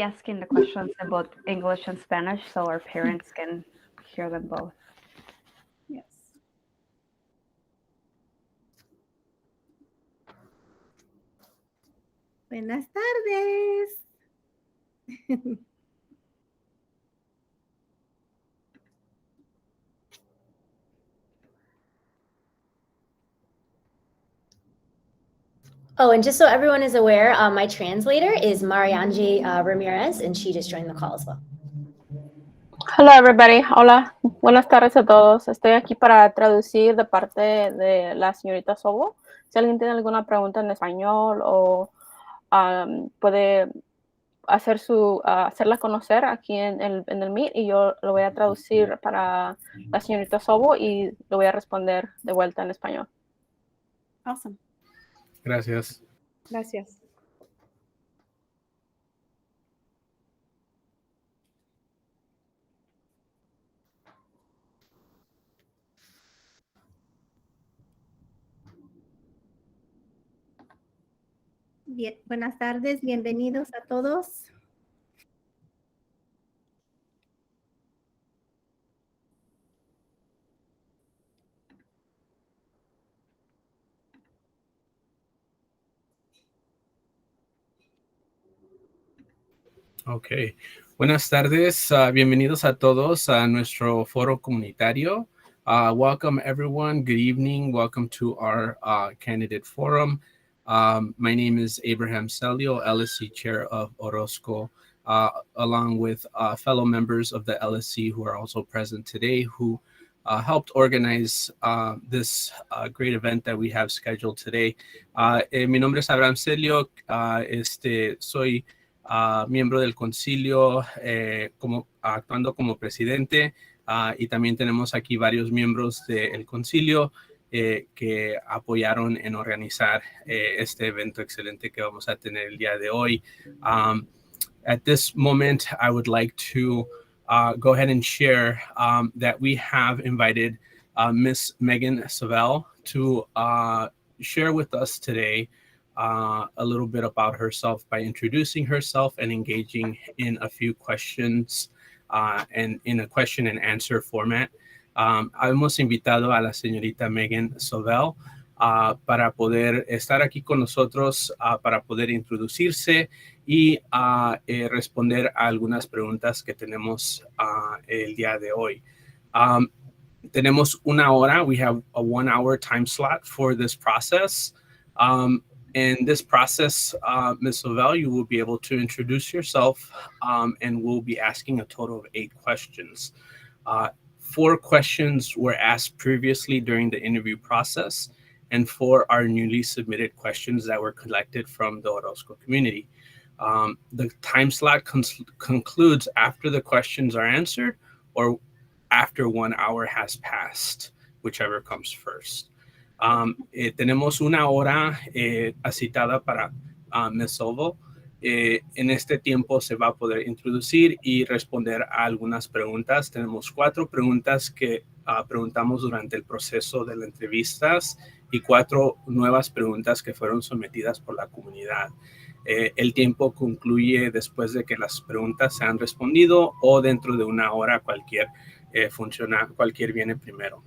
asking the questions in both English and Spanish so our parents can hear them both. Yes. Buenas tardes. Oh, and just so everyone is aware, my translator is Marianji Ramirez, and she just joined the call as well. Hello everybody, hola, buenas tardes a todos. Estoy aquí para traducir de parte de la señorita Sobo. Si alguien tiene alguna pregunta en español o puede hacerla conocer aquí en el Meet y yo lo voy a traducir para la señorita Sobo y lo voy a responder de vuelta en español. Awesome. Gracias. Gracias. Bien, buenas tardes, bienvenidos a todos. Ok. Buenas tardes. Bienvenidos a todos a nuestro foro comunitario. Welcome everyone. Good evening. Welcome to our candidate forum. My name is Abraham Celio, LSC Chair of Odossko, along with fellow members of the LSC who are also present today, who helped organize this great event that we have scheduled today. Mi nombre es Abraham Celio. Soy miembro del concilio, actuando como presidente, y también tenemos aquí varios miembros del concilio que apoyaron en organizar este evento excelente que vamos a tener el día de hoy. At this moment, I would like to go ahead and share that we have invited Miss Megan Savell to share with us today a little bit about herself by introducing herself and engaging in a few questions and in a question and answer format. Hemos invitado a la señorita Megan Savell para poder estar aquí con nosotros, para poder introducirse y responder a algunas preguntas que tenemos el día de hoy. Tenemos una hora. We have a 1 hour time slot for this process. In this process, Ms. Savell, you will be able to introduce yourself, and we'll be asking a total of 8 questions. 4 questions were asked previously during the interview process, and 4 are newly submitted questions that were collected from the Odossko community. The time slot concludes after the questions are answered or after 1 hour has passed, whichever comes first. Tenemos una hora asignada para Ms. Savell. En este tiempo se va a poder introducir y responder a algunas preguntas. Tenemos 4 preguntas que preguntamos durante el proceso de las entrevistas y 4 nuevas preguntas que fueron sometidas por la comunidad. El tiempo concluye después de que las preguntas se han respondido o dentro de 1 hora cualquier viene primero.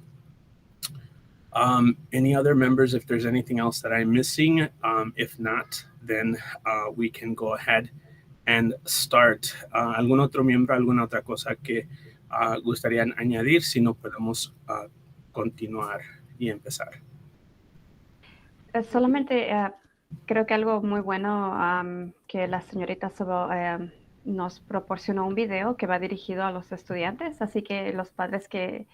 Any other members, if there's anything else that I'm missing? If not, then we can go ahead and start. ¿Algún otro miembro, alguna otra cosa que gustarían añadir? Si no, podemos continuar y empezar. Solamente creo que algo muy bueno que la señorita Sobo nos proporcionó un video que va dirigido a los estudiantes, así que los padres que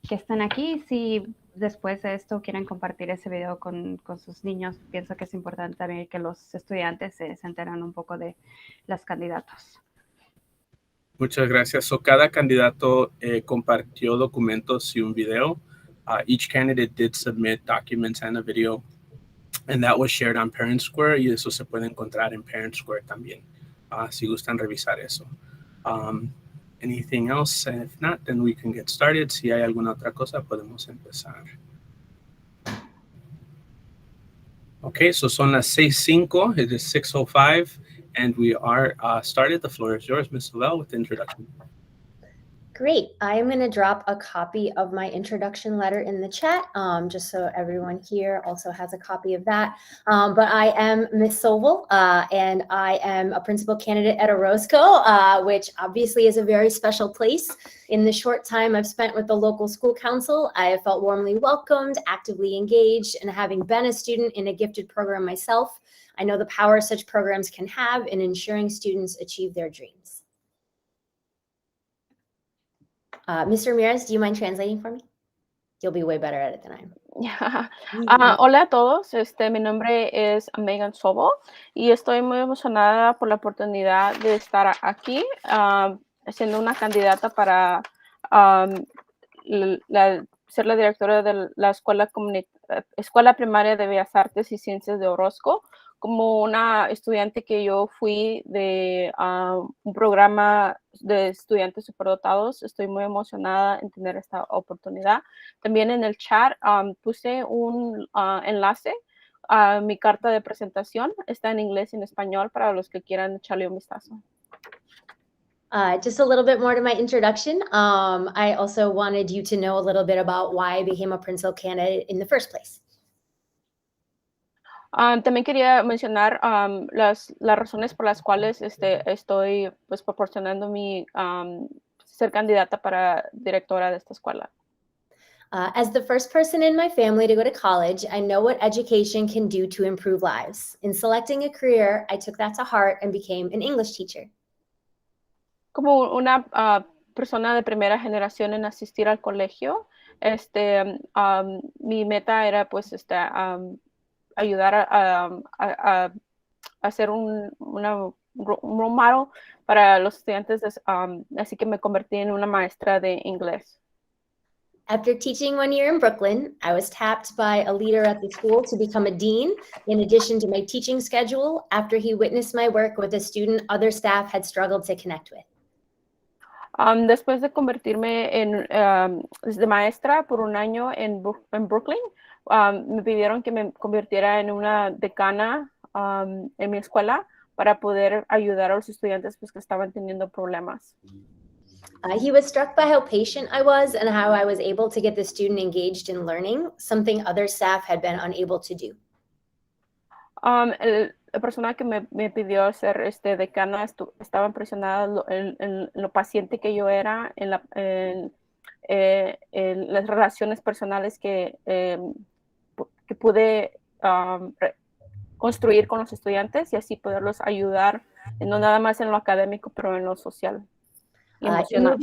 están aquí, si después de esto quieren compartir ese video con sus niños, pienso que es importante también que los estudiantes se enteren un poco de los candidatos. Muchas gracias. So, cada candidato compartió documentos y un video. Each candidate did submit documents and a video, and that was shared on Parent Square, y eso se puede encontrar en Parent Square también. Si gustan revisar eso. Anything else? And if not, then we can get started. Si hay alguna otra cosa, podemos empezar. Okay, so son las 6:05. It is 6:05, And we are started. The floor is yours, Ms. Lavelle, with the introduction. Great. I am going to drop a copy of my introduction letter in the chat, just so everyone here also has a copy of that. But I am Ms. Sobel, and I am a principal candidate at Odossko, which obviously is a very special place. In the short time I've spent with the local school council, I have felt warmly welcomed, actively engaged, and having been a student in a gifted program myself, I know the power such programs can have in ensuring students achieve their dreams. Mr. Ramirez, do you mind translating for me? You'll be way better at it than I am. Hola a todos, mi nombre es Megan Sobo y estoy muy emocionada por la oportunidad de estar aquí siendo una candidata para ser la directora de la Escuela Primaria de Bellas Artes y Ciencias de Odossko. Como una estudiante que yo fui de un programa de estudiantes superdotados, estoy muy emocionada en tener esta oportunidad. También en el chat puse un enlace a mi carta de presentación. Está en inglés y en español para los que quieran echarle un vistazo. Just a little bit more to my introduction. I also wanted you to know a little bit about why I became a principal candidate in the first place. También quería mencionar las razones por las cuales estoy pues, proporcionando mi ser candidata para directora de esta escuela. As the first person in my family to go to college, I know what education can do to improve lives. In selecting a career, I took that to heart and became an English teacher. Como una persona de primera generación en asistir al colegio, mi meta era pues ayudar a hacer un role model para los estudiantes, así que me convertí en una maestra de inglés. After teaching 1 year in Brooklyn, I was tapped by a leader at the school to become a dean, in addition to my teaching schedule, after he witnessed my work with a student other staff had struggled to connect with. Después de convertirme de maestra por un año en Brooklyn, me pidieron que me convirtiera en una decana en mi escuela para poder ayudar a los estudiantes pues, que estaban teniendo problemas. He was struck by how patient I was and how I was able to get the student engaged in learning, something other staff had been unable to do. La persona que me pidió ser decana estaba impresionada en lo paciente que yo era, en las relaciones personales que pude construir con los estudiantes y así poderlos ayudar, no nada más en lo académico, pero en lo social y emocional.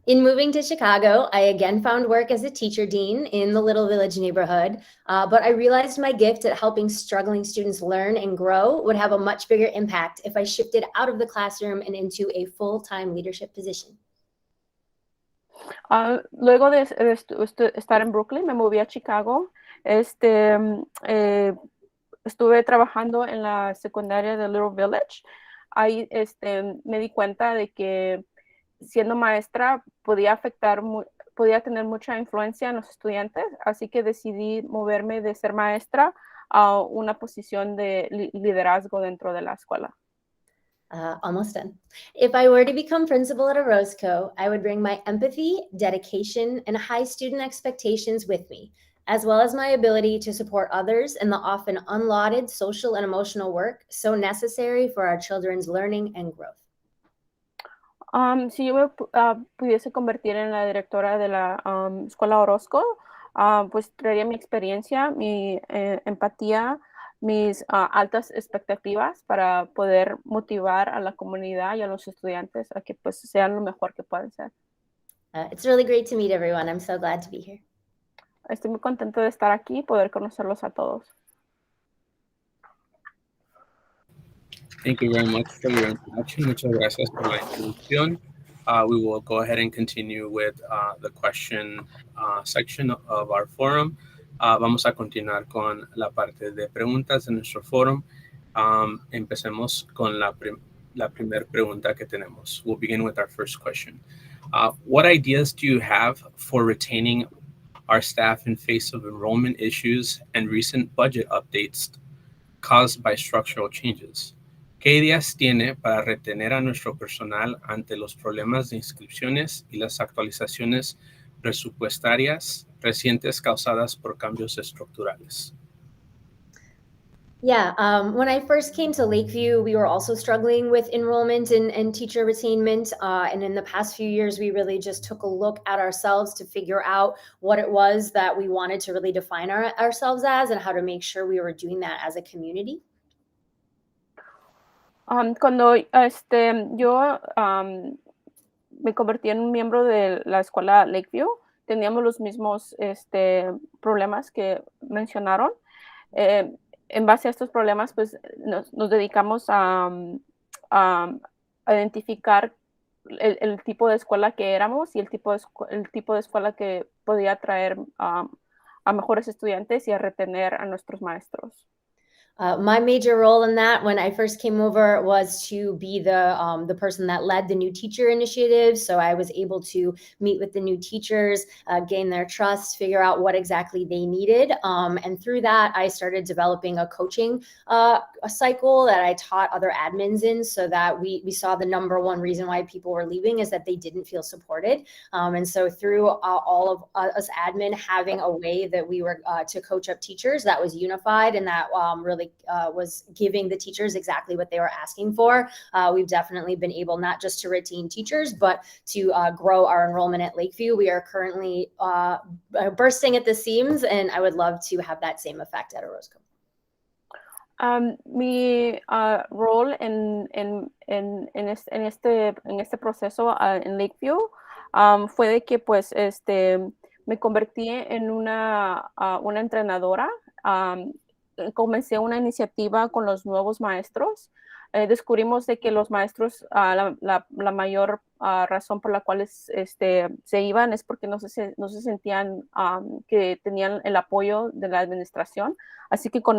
In moving to Chicago, I again found work as a teacher dean in the Little Village neighborhood, but I realized my gift at helping struggling students learn and grow would have a much bigger impact if I shifted out of the classroom and into a full-time leadership position. Luego de estar en Brooklyn, me moví a Chicago. Estuve trabajando en la secundaria de Little Village. Ahí me di cuenta de que siendo maestra podía tener mucha influencia en los estudiantes, así que decidí moverme de ser maestra a una posición de liderazgo dentro de la escuela. Almost done. If I were to become principal at Odossko, I would bring my empathy, dedication, and high student expectations with me, as well as my ability to support others in the often unlauded social and emotional work so necessary for our children's learning and growth. Si yo me pudiese convertir en la directora de la escuela Odossko, pues traería mi experiencia, mi empatía, mis altas expectativas para poder motivar a la comunidad y a los estudiantes a que pues sean lo mejor que pueden ser. It's really great to meet everyone. I'm so glad to be here. Estoy muy contento de estar aquí y poder conocerlos a todos. Thank you very much for your introduction. Muchas gracias por la introducción. We will go ahead and continue with the question section of our forum. Vamos a continuar con la parte de preguntas de nuestro forum. Empecemos con la primera pregunta que tenemos. We'll begin with our first question. What ideas do you have for retaining our staff in face of enrollment issues and recent budget updates caused by structural changes? ¿Qué ideas tiene para retener a nuestro personal ante los problemas de inscripciones y las actualizaciones presupuestarias recientes causadas por cambios estructurales? Yeah, when I first came to Lakeview, we were also struggling with enrollment and teacher retainment. And in the past few years, we really just took a look at ourselves to figure out what it was that we wanted to really define ourselves as and how to make sure we were doing that as a community. Cuando yo me convertí en un miembro de la escuela Lakeview, teníamos los mismos problemas que mencionaron. En base a estos problemas, pues nos dedicamos a identificar el tipo de escuela que éramos y el tipo de escuela que podía traer a mejores estudiantes y a retener a nuestros maestros. My major role in that when I first came over was to be the person that led the new teacher initiative. So I was able to meet with the new teachers, gain their trust, figure out what exactly they needed. And through that, I started developing a coaching a cycle that I taught other admins in, so that we saw the number one reason why people were leaving is that they didn't feel supported. And so through all of us admin having a way that we were to coach up teachers that was unified and that really was giving the teachers exactly what they were asking for. We've definitely been able not just to retain teachers, but to grow our enrollment at Lakeview. We are currently bursting at the seams, and I would love to have that same effect at Odossko. Mi rol en este proceso en Lakeview fue de que pues me convertí en una entrenadora. Comencé una iniciativa con los nuevos maestros. Descubrimos de que los maestros, la mayor razón por la cual se iban es porque no se sentían que tenían el apoyo de la administración. Así que con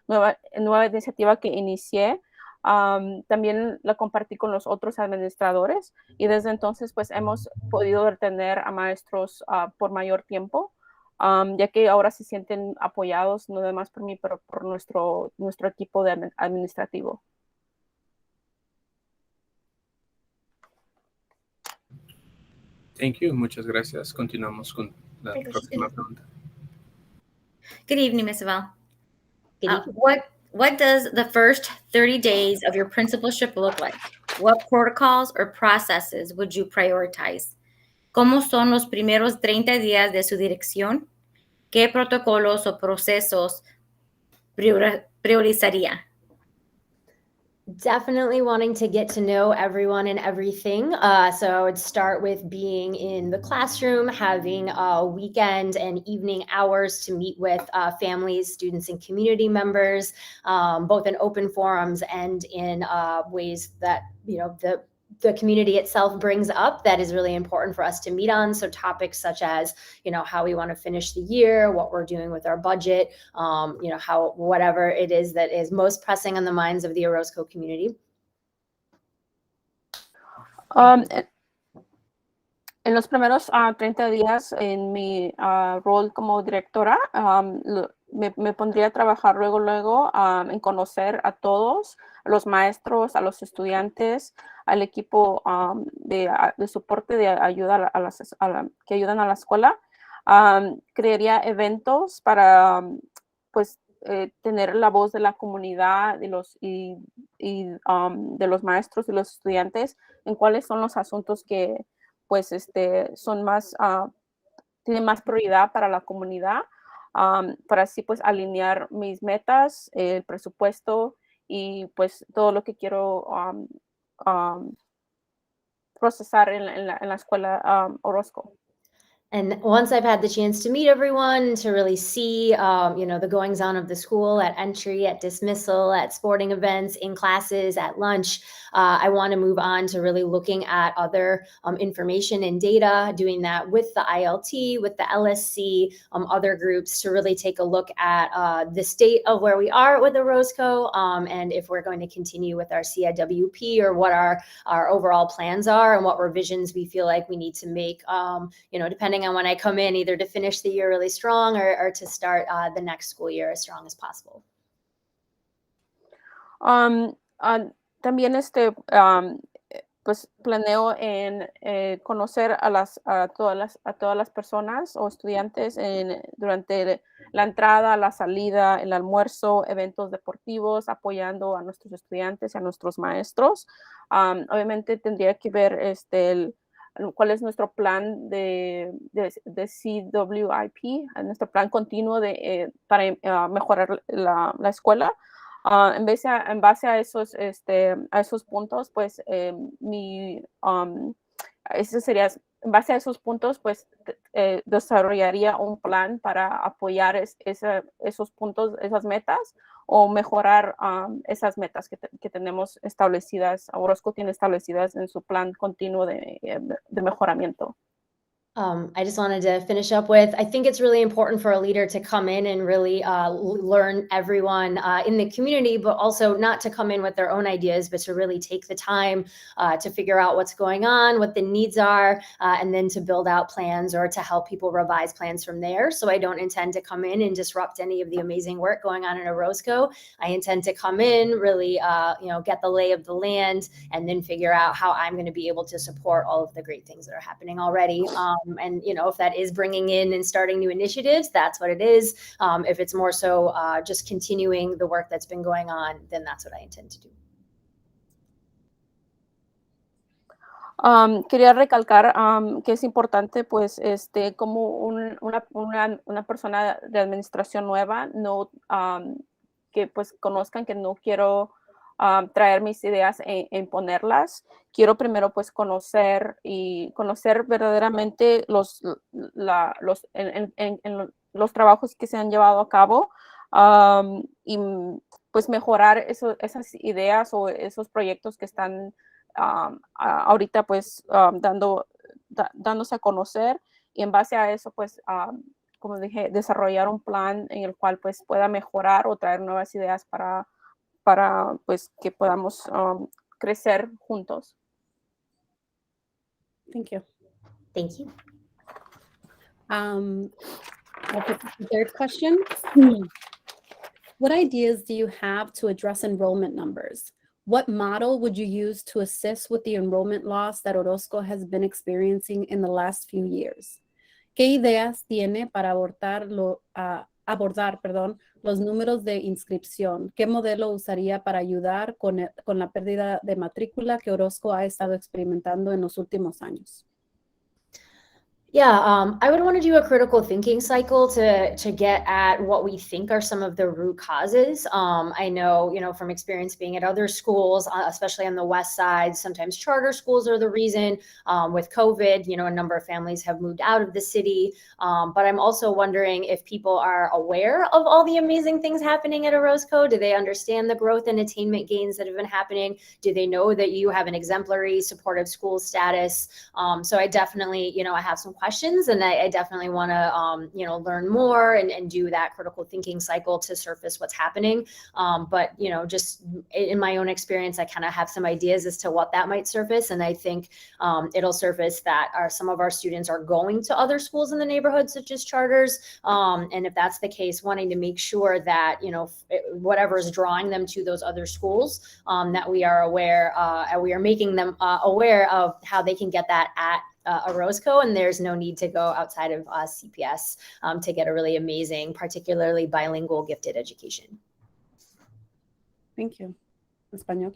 nueva iniciativa que inicié, también la compartí con los otros administradores y desde entonces pues hemos podido retener a maestros por mayor tiempo. Ya que ahora se sienten apoyados, no nada más por mí, pero por nuestro equipo administrativo. Thank you. Muchas gracias. Continuamos con la próxima pregunta. Good evening, Ms. Val. Good evening. What does the first 30 days of your principalship look like? What protocols or processes would you prioritize? ¿Cómo son los primeros 30 días de su dirección? ¿Qué protocolos o procesos priorizaría? Definitely wanting to get to know everyone and everything. So I would start with being in the classroom, having weekend and evening hours to meet with families, students, and community members, both in open forums and in ways that, the community itself brings up that is really important for us to meet on. So topics such as, how we want to finish the year, what we're doing with our budget, how whatever it is that is most pressing on the minds of the Odossko community. En los primeros 30 días en mi rol como directora, me pondría a trabajar luego en conocer a todos, a los maestros, a los estudiantes, al equipo de soporte de ayuda que ayudan a la escuela. Crearía eventos para tener la voz de la comunidad de los maestros y los estudiantes en cuáles son los asuntos que son más, tienen más prioridad para la comunidad, para así pues alinear mis metas, el presupuesto y pues todo lo que quiero procesar en la escuela Odossko. And once I've had the chance to meet everyone, to really see, the goings on of the school at entry, at dismissal, at sporting events, in classes, at lunch, I want to move on to really looking at other information and data, doing that with the ILT, with the LSC, other groups to really take a look at the state of where we are with the Odossko, and if we're going to continue with our CIWP or what our overall plans are and what revisions we feel like we need to make, depending on when I come in, either to finish the year really strong or to start the next school year as strong as possible. También pues planeo en conocer a todas las personas o estudiantes durante la entrada, la salida, el almuerzo, eventos deportivos, apoyando a nuestros estudiantes y a nuestros maestros. Obviamente tendría que ver cuál es nuestro plan de CWIP, nuestro plan continuo para mejorar la escuela. En base a esos puntos, pues eso sería, en base a esos puntos, pues desarrollaría un plan para apoyar esos puntos, esas metas, o mejorar esas metas que tenemos establecidas, Odossko tiene establecidas en su plan continuo de mejoramiento. I just wanted to finish up with, I think it's really important for a leader to come in and really learn everyone in the community, but also not to come in with their own ideas, but to really take the time to figure out what's going on, what the needs are, and then to build out plans or to help people revise plans from there. So I don't intend to come in and disrupt any of the amazing work going on in Odossko. I intend to come in, really get the lay of the land, and then figure out how I'm going to be able to support all of the great things that are happening already. And if that is bringing in and starting new initiatives, that's what it is. If it's more so just continuing the work that's been going on, then that's what I intend to do. Quería recalcar que es importante, pues, como una persona de administración nueva, no que pues conozcan que no quiero traer mis ideas e imponerlas. Quiero primero pues conocer verdaderamente los trabajos que se han llevado a cabo y pues mejorar esas ideas o esos proyectos que están ahorita pues dándose a conocer, y en base a eso pues como dije, desarrollar un plan en el cual pues pueda mejorar o traer nuevas ideas para pues que podamos crecer juntos. Thank you. Thank you. I'll put the third question. What ideas do you have to address enrollment numbers? What model would you use to assist with the enrollment loss that Odossko has been experiencing in the last few years? ¿Qué ideas tiene para abordar los números de inscripción? ¿Qué modelo usaría para ayudar con la pérdida de matrícula que Odossko ha estado experimentando en los últimos años? Yeah, I would want to do a critical thinking cycle to get at what we think are some of the root causes. I know, from experience being at other schools, especially on the west side, sometimes charter schools are the reason. With COVID, a number of families have moved out of the city. But I'm also wondering if people are aware of all the amazing things happening at Odossko. Do they understand the growth and attainment gains that have been happening? Do they know that you have an exemplary supportive school status? So I definitely, I have some questions, and I definitely want to, learn more and do that critical thinking cycle to surface what's happening. But, just in my own experience, I kind of have some ideas as to what that might surface. And I think it'll surface that some of our students are going to other schools in the neighborhood, such as charters. And if that's the case, wanting to make sure that, whatever is drawing them to those other schools, that we are aware, and we are making them aware of how they can get that at Odossko, and there's no need to go outside of CPS to get a really amazing, particularly bilingual gifted education. Thank you. Español.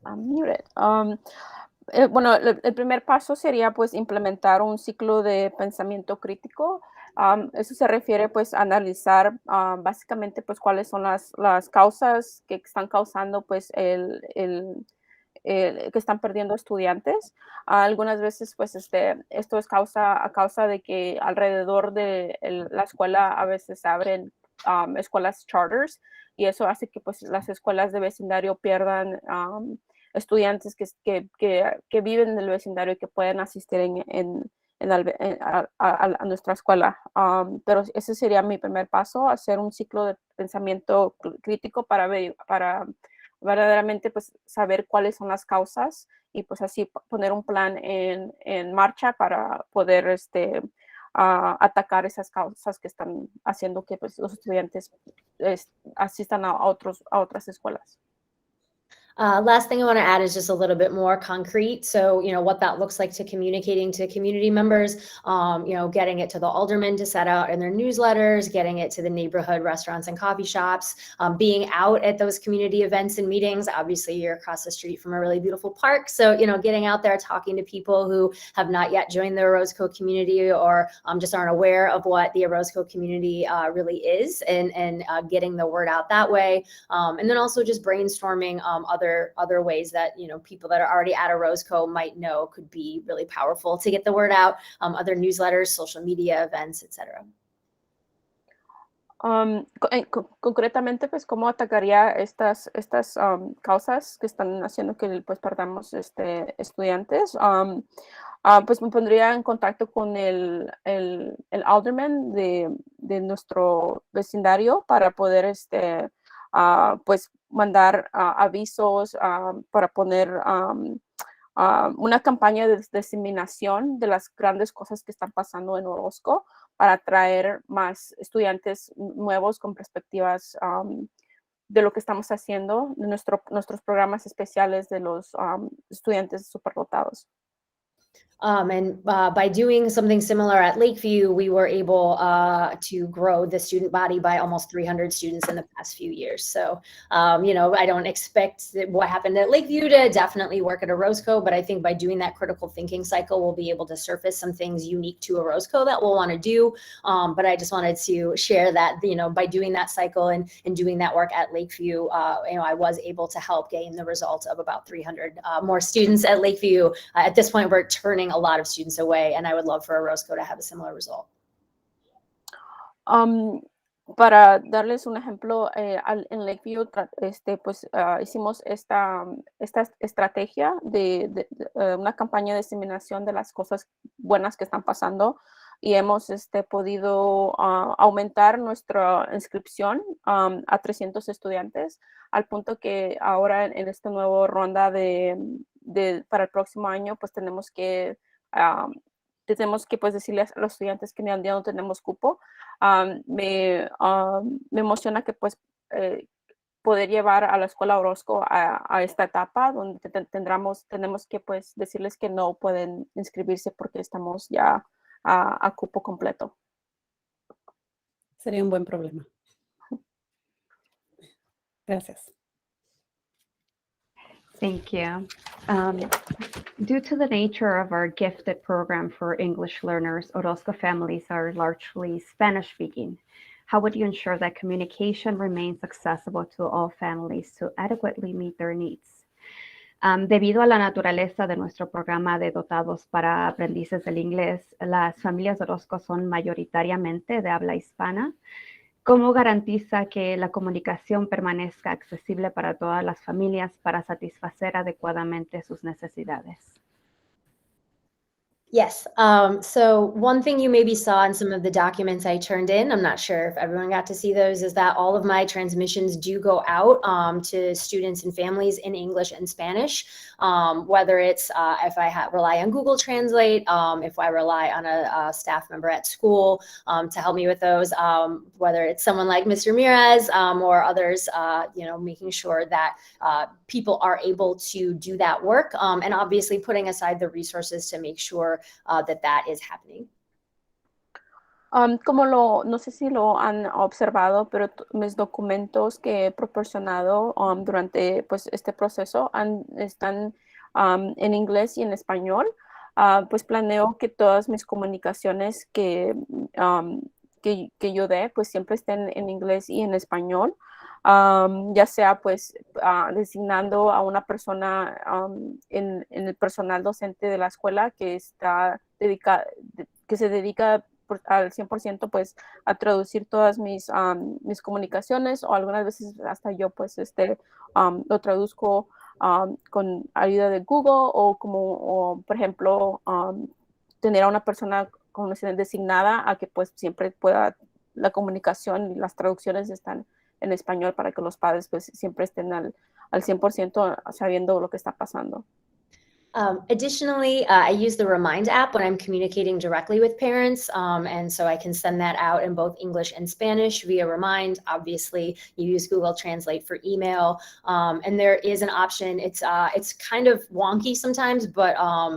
I'm muted. Bueno, el primer paso sería pues implementar un ciclo de pensamiento crítico. Eso se refiere pues a analizar básicamente pues cuáles son las causas que están causando pues que están perdiendo estudiantes. Algunas veces pues esto es a causa de que alrededor de la escuela a veces se abren escuelas charters, y eso hace que pues las escuelas de vecindario pierdan estudiantes que viven en el vecindario y que pueden asistir a nuestra escuela. Pero ese sería mi primer paso, hacer un ciclo de pensamiento crítico para verdaderamente pues saber cuáles son las causas y pues así poner un plan en marcha para poder atacar esas causas que están haciendo que pues, los estudiantes asistan a otras escuelas. Last thing I want to add is just a little bit more concrete. So, what that looks like to communicating to community members, getting it to the aldermen to set out in their newsletters, getting it to the neighborhood restaurants and coffee shops, being out at those community events and meetings. Obviously, you're across the street from a really beautiful park. So, getting out there, talking to people who have not yet joined the Orozco community or just aren't aware of what the Orozco community really is and getting the word out that way. And then also just brainstorming other ways that people that are already at Orozco might know could be really powerful to get the word out, other newsletters, social media events, etc. Concretamente, pues, ¿cómo atacaría estas causas que están haciendo que pues perdamos estudiantes? Pues me pondría en contacto con el alderman de nuestro vecindario para poder pues mandar avisos para poner una campaña de diseminación de las grandes cosas que están pasando en Orozco para atraer más estudiantes nuevos con perspectivas de lo que estamos haciendo, de nuestros programas especiales de los estudiantes superdotados. And by doing something similar at Lakeview, we were able to grow the student body by almost 300 students in the past few years. So, I don't expect what happened at Lakeview to definitely work at Orozco, but I think by doing that critical thinking cycle, we'll be able to surface some things unique to Orozco that we'll want to do. But I just wanted to share that, by doing that cycle and doing that work at Lakeview, I was able to help gain the result of about 300 more students at Lakeview. At this point, we're turning a lot of students away, and I would love for Orozco to have a similar result. Para darles un ejemplo, en Lakeview, pues hicimos esta estrategia de una campaña de diseminación de las cosas buenas que están pasando y hemos podido aumentar nuestra inscripción a 300 estudiantes, al punto que ahora en esta nueva ronda para el próximo año, pues tenemos que pues decirle a los estudiantes que ya no tenemos cupo. Me emociona que pues poder llevar a la escuela Orozco a esta etapa donde tenemos que pues decirles que no pueden inscribirse porque estamos ya a cupo completo. Sería un buen problema. Gracias. Thank you. Due to the nature of our gifted program for English learners, Odossko families are largely Spanish-speaking. How would you ensure that communication remains accessible to all families to adequately meet their needs? Debido a la naturaleza de nuestro programa de dotados para aprendices del inglés, las familias de Odossko son mayoritariamente de habla hispana. ¿Cómo garantiza que la comunicación permanezca accesible para todas las familias para satisfacer adecuadamente sus necesidades? Yes. So one thing you maybe saw in some of the documents I turned in, I'm not sure if everyone got to see those, is that all of my transmissions do go out to students and families in English and Spanish, whether it's if I rely on Google Translate, if I rely on a staff member at school to help me with those, whether it's someone like Mr. Ramirez or others, making sure that people are able to do that work and obviously putting aside the resources to make sure that is happening. No sé si lo han observado, pero mis documentos que he proporcionado durante pues, este proceso están en inglés y en español. Pues planeo que todas mis comunicaciones que yo dé, pues siempre estén en inglés y en español. Ya sea pues designando a una persona en el personal docente de la escuela que se dedica al 100% pues a traducir todas mis comunicaciones, o algunas veces hasta yo pues lo traduzco con ayuda de Google, o por ejemplo tener a una persona designada a que pues siempre pueda la comunicación y las traducciones están en español para que los padres pues siempre estén al 100% sabiendo lo que está pasando. Additionally, I use the Remind app when I'm communicating directly with parents. And so I can send that out in both English and Spanish via Remind. Obviously, you use Google Translate for email. And there is an option. It's kind of wonky sometimes, but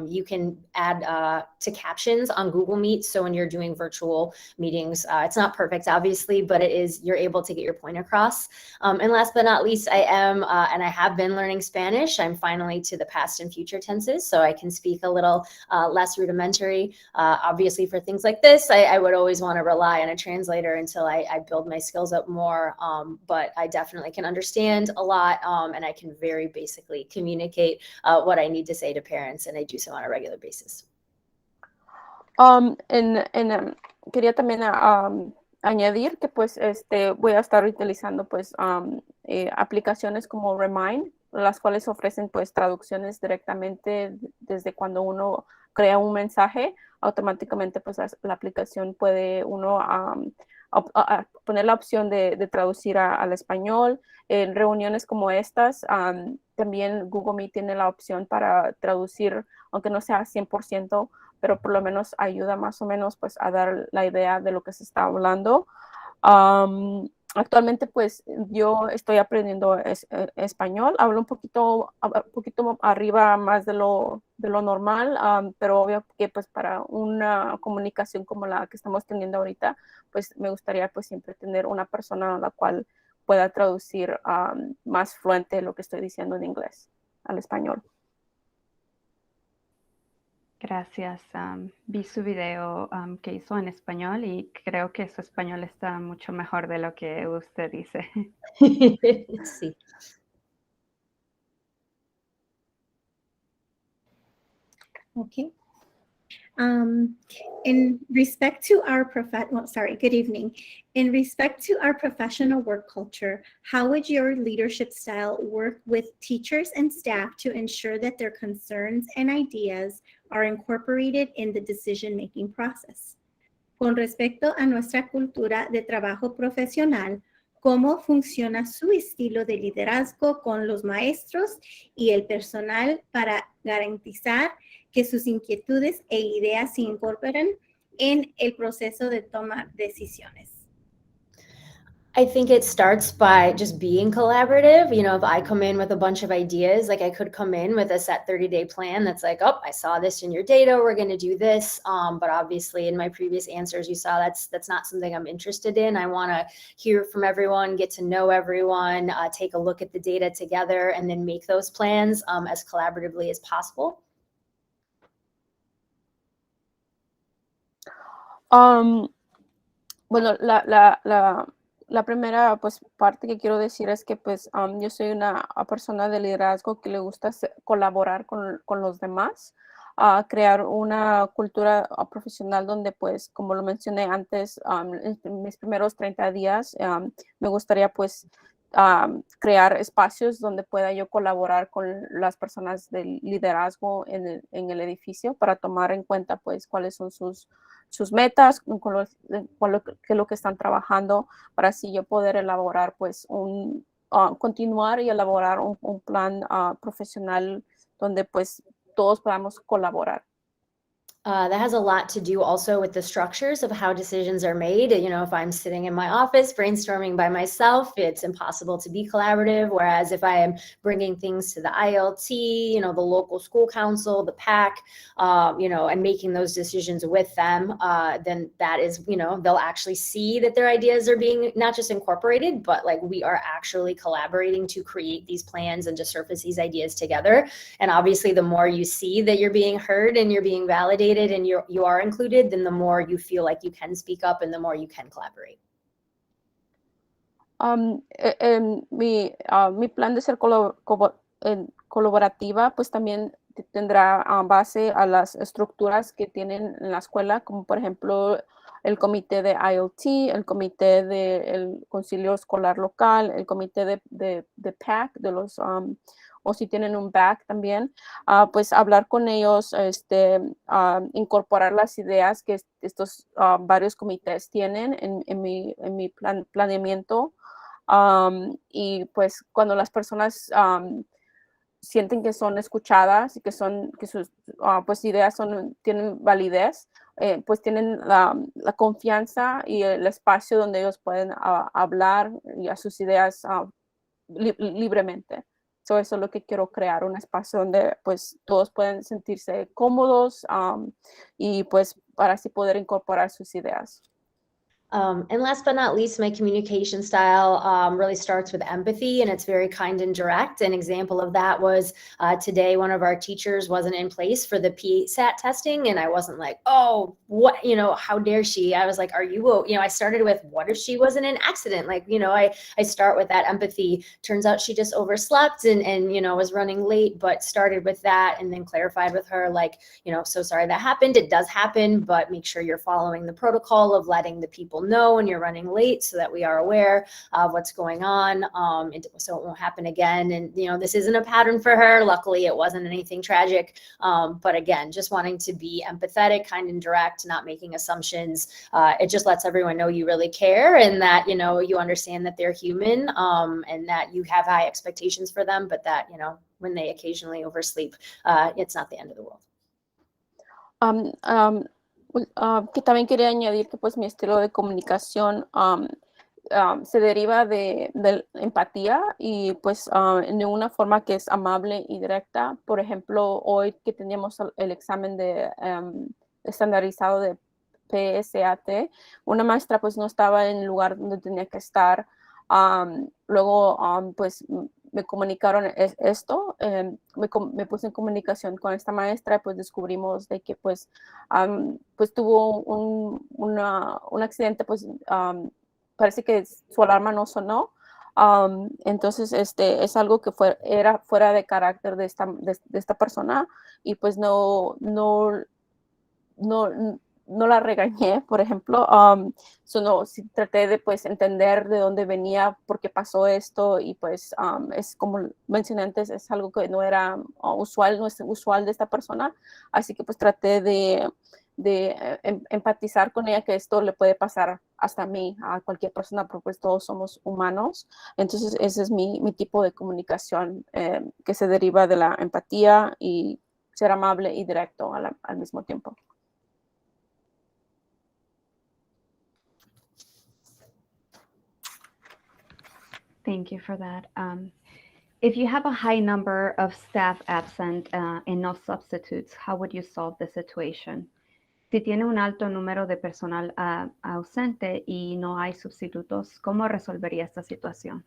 you can add to captions on Google Meet. So when you're doing virtual meetings, it's not perfect, obviously, but you're able to get your point across. And last but not least, I am, and I have been learning Spanish. I'm finally to the past and future tenses, so I can speak a little less rudimentary. Obviously, for things like this, I would always want to rely on a translator until I build my skills up more. But I definitely can understand a lot, and I can very basically communicate what I need to say to parents, and I do so on a regular basis. Quería también añadir que pues voy a estar utilizando pues aplicaciones como Remind, las cuales ofrecen pues traducciones directamente desde cuando uno crea un mensaje. Automáticamente pues la aplicación puede uno poner la opción de traducir al español. En reuniones como estas, también Google Meet tiene la opción para traducir, aunque no sea 100%, pero por lo menos ayuda más o menos pues a dar la idea de lo que se está hablando. Actualmente pues yo estoy aprendiendo español, hablo un poquito arriba más de lo normal, pero obvio que pues para una comunicación como la que estamos teniendo ahorita, pues me gustaría pues siempre tener una persona a la cual pueda traducir más fluente lo que estoy diciendo en inglés al español. Gracias. Vi su video que hizo en español y creo que su español está mucho mejor de lo que usted dice. Sí. Okay. In respect to our good evening. In respect to our professional work culture, how would your leadership style work with teachers and staff to ensure that their concerns and ideas are incorporated in the decision-making process? Con respecto a nuestra cultura de trabajo profesional, ¿cómo funciona su estilo de liderazgo con los maestros y el personal para garantizar que sus inquietudes e ideas se incorporen en el proceso de tomar decisiones? I think it starts by just being collaborative. You know, if I come in with a bunch of ideas, like I could come in with a set 30-day plan that's like, oh, I saw this in your data, we're going to do this. But obviously in my previous answers, you saw that's not something I'm interested in. I want to hear from everyone, get to know everyone, take a look at the data together, and then make those plans as collaboratively as possible. Bueno, la primera pues parte que quiero decir es que pues yo soy una persona de liderazgo que le gusta colaborar con los demás, crear una cultura profesional donde pues como lo mencioné antes, en mis primeros 30 días me gustaría pues crear espacios donde pueda yo colaborar con las personas del liderazgo en el edificio para tomar en cuenta pues cuáles son sus metas, con lo que están trabajando, para así yo poder elaborar pues continuar y elaborar un plan profesional donde pues todos podamos colaborar. That has a lot to do also with the structures of how decisions are made. You know, if I'm sitting in my office brainstorming by myself, it's impossible to be collaborative. Whereas if I am bringing things to the ILT, you know, the local school council, the PAC, you know, and making those decisions with them, then that is, you know, they'll actually see that their ideas are being not just incorporated, but like we are actually collaborating to create these plans and to surface these ideas together. And obviously, the more you see that you're being heard and you're being validated, and you are included, then the more you feel like you can speak up and the more you can collaborate. Mi plan de ser colaborativa pues también tendrá base a las estructuras que tienen en la escuela, como por ejemplo el comité de ILT, el comité del concilio escolar local, el comité de PAC, de los o si tienen un back también, pues hablar con ellos, incorporar las ideas que estos varios comités tienen en mi planeamiento, y pues cuando las personas sienten que son escuchadas y que sus pues ideas tienen validez, pues tienen la confianza y el espacio donde ellos pueden hablar y a sus ideas libremente. Eso es lo que quiero crear, un espacio donde pues todos pueden sentirse cómodos y pues para así poder incorporar sus ideas. And last but not least, my communication style really starts with empathy, and it's very kind and direct. An example of that was today, one of our teachers wasn't in place for the PSAT testing, and I wasn't like, oh, what, how dare she? I was like, are you, I started with, what if she was in an accident? Like, I start with that empathy. Turns out she just overslept and was running late, but started with that and then clarified with her, like, so sorry that happened. It does happen, but make sure you're following the protocol of letting the people know when you're running late so that we are aware of what's going on, so it won't happen again. And this isn't a pattern for her. Luckily it wasn't anything tragic, but again, just wanting to be empathetic, kind and direct, not making assumptions. It just lets everyone know you really care and that you understand that they're human, and that you have high expectations for them, but that when they occasionally oversleep, it's not the end of the world. Que también quería añadir que pues mi estilo de comunicación se deriva de empatía y pues de una forma que es amable y directa. Por ejemplo, hoy que teníamos el examen de estandarizado de PSAT, una maestra pues no estaba en el lugar donde tenía que estar. Luego pues me comunicaron esto, me puse en comunicación con esta maestra, pues descubrimos de que pues tuvo un accidente, pues parece que su alarma no sonó. Entonces es algo que era fuera de carácter de esta persona y pues no la regañé, por ejemplo. Sí, traté de pues entender de dónde venía, por qué pasó esto y pues es como mencioné antes, es algo que no era usual, no es usual de esta persona, así que pues traté de empatizar con ella que esto le puede pasar hasta a mí, a cualquier persona, porque pues todos somos humanos. Entonces ese es mi tipo de comunicación que se deriva de la empatía y ser amable y directo al mismo tiempo. Thank you for that. If you have a high number of staff absent and no substitutes, how would you solve the situation? Si tiene un alto número de personal ausente y no hay sustitutos, ¿cómo resolvería esta situación?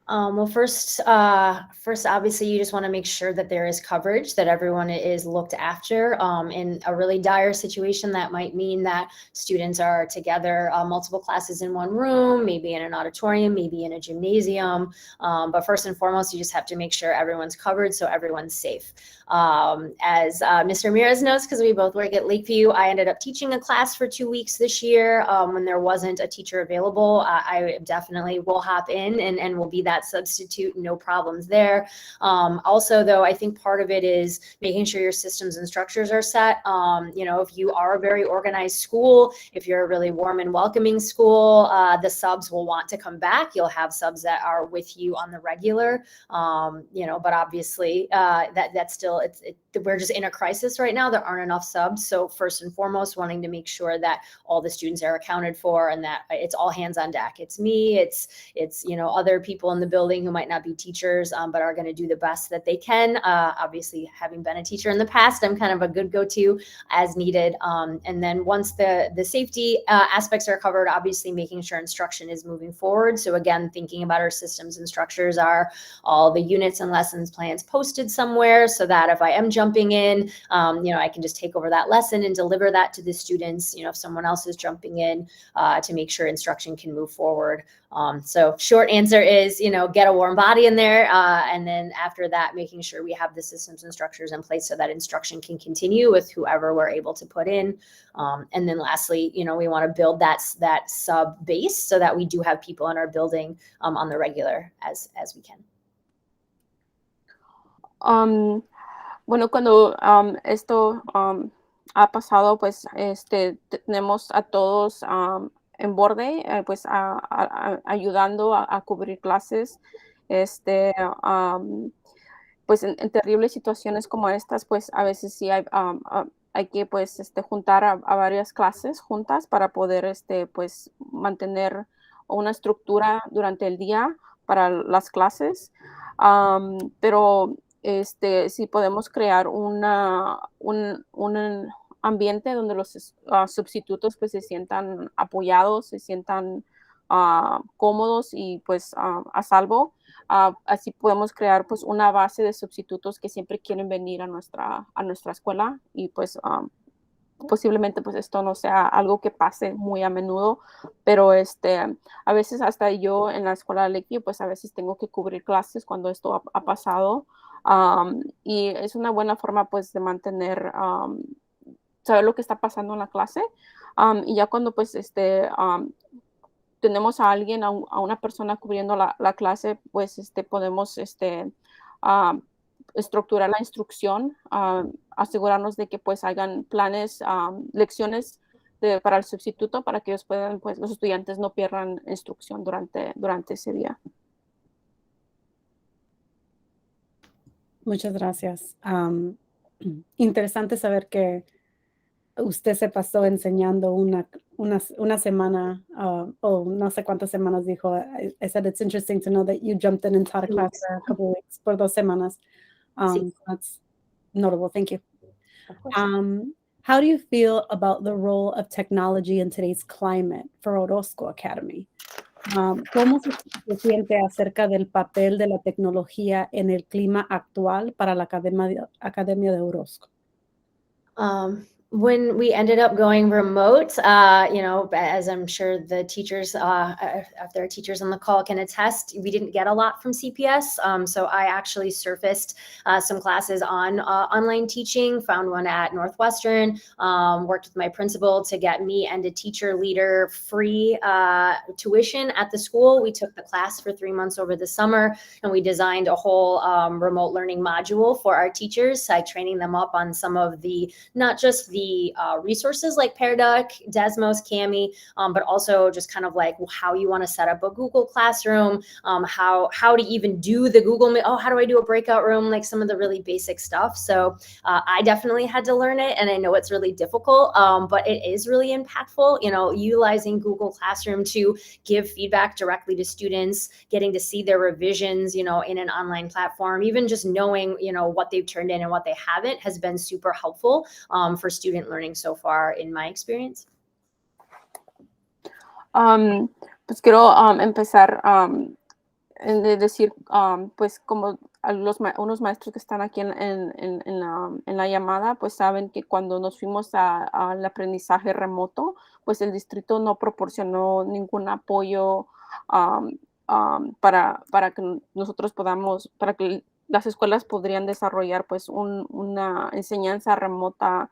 Well, first, obviously, you just want to make sure that there is coverage, that everyone is looked after. In a really dire situation, that might mean that students are together, multiple classes in one room, maybe in an auditorium, maybe in a gymnasium. But first and foremost, you just have to make sure everyone's covered so everyone's safe. As Mr. Ramirez knows, because we both work at Lakeview, I ended up teaching a class for 2 weeks this year when there wasn't a teacher available. I definitely will hop in and will be that substitute, no problems there. Also, though, I think part of it is making sure your systems and structures are set. If you are a very organized school, if you're a really warm and welcoming school, the subs will want to come back. You'll have subs that are with you on the regular, but obviously that's still, we're just in a crisis right now. There aren't enough subs. So first and foremost, wanting to make sure that all the students are accounted for and that it's all hands on deck. It's me, it's other people in the building who might not be teachers, but are going to do the best that they can. Obviously, having been a teacher in the past, I'm kind of a good go-to as needed. And then once the safety aspects are covered, obviously making sure instruction is moving forward. So again, thinking about our systems and structures, are all the units and lessons plans posted somewhere so that if I am jumping in, I can just take over that lesson and deliver that to the students, if someone else is jumping in, to make sure instruction can move forward. So short answer is, get a warm body in there. And then after that, making sure we have the systems and structures in place so that instruction can continue with whoever we're able to put in. And then lastly, we want to build that sub base so that we do have people in our building on the regular as we can. Bueno, cuando esto ha pasado, pues tenemos a todos en borde, pues ayudando a cubrir clases. pues en terribles situaciones como estas, pues a veces sí hay que pues juntar a varias clases juntas para poder pues mantener una estructura durante el día para las clases. Pero si podemos crear un ambiente donde los sustitutos pues se sientan apoyados, se sientan cómodos y pues a salvo. Así podemos crear pues una base de sustitutos que siempre quieren venir a nuestra escuela y pues posiblemente pues esto no sea algo que pase muy a menudo, pero a veces hasta yo en la escuela de Lakeview pues a veces tengo que cubrir clases cuando esto ha pasado. Y es una buena forma pues de mantener saber lo que está pasando en la clase. Y ya cuando pues tenemos a alguien, a una persona cubriendo la clase, pues podemos ah, estructurar la instrucción, asegurarnos de que pues hagan planes, lecciones para el sustituto, para que ellos puedan, pues los estudiantes no pierdan instrucción durante ese día. Muchas gracias. Interesante saber que usted se pasó enseñando una semana, o no sé cuántas semanas dijo. I said it's interesting to know that you jumped in and taught a class for a couple of weeks, por 2 semanas. Sí. That's notable. Thank you. Of course. How do you feel about the role of technology in today's climate for Odossko Academy? ¿Cómo se siente acerca del papel de la tecnología en el clima actual para la Academia de Odossko? When we ended up going remote, as I'm sure the teachers, if there are teachers on the call can attest, we didn't get a lot from CPS. So I actually surfaced some classes on online teaching, found one at Northwestern, worked with my principal to get me and a teacher leader free tuition at the school. We took the class for 3 months over the summer, and we designed a whole remote learning module for our teachers, training them up on some of the, not just the resources like Pear Duck, Desmos, Kami, but also just kind of like how you want to set up a Google Classroom, how to even do the Google, how do I do a breakout room, like some of the really basic stuff. So I definitely had to learn it, and I know it's really difficult, but it is really impactful, utilizing Google Classroom to give feedback directly to students, getting to see their revisions, in an online platform, even just knowing, what they've turned in and what they haven't has been super helpful for student learning so far in my experience. Pues quiero empezar de decir, pues como unos maestros que están aquí en la llamada, pues saben que cuando nos fuimos al aprendizaje remoto, pues el distrito no proporcionó ningún apoyo para que nosotros para que las escuelas podrían desarrollar pues una enseñanza remota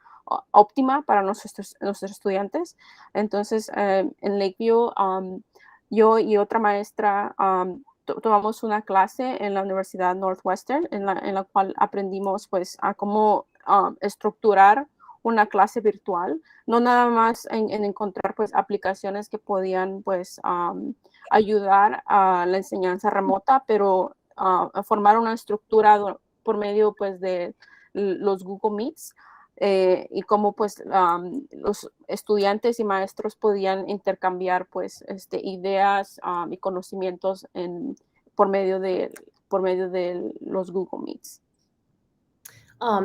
óptima para nuestros estudiantes. Entonces, en Lakeview, yo y otra maestra tomamos una clase en la Universidad Northwestern en la cual aprendimos pues a cómo estructurar una clase virtual, no nada más en encontrar pues aplicaciones que podían pues ayudar a la enseñanza remota, pero a formar una estructura por medio pues de los Google Meets, y cómo pues los estudiantes y maestros podían intercambiar pues ideas y conocimientos por medio de los Google Meets.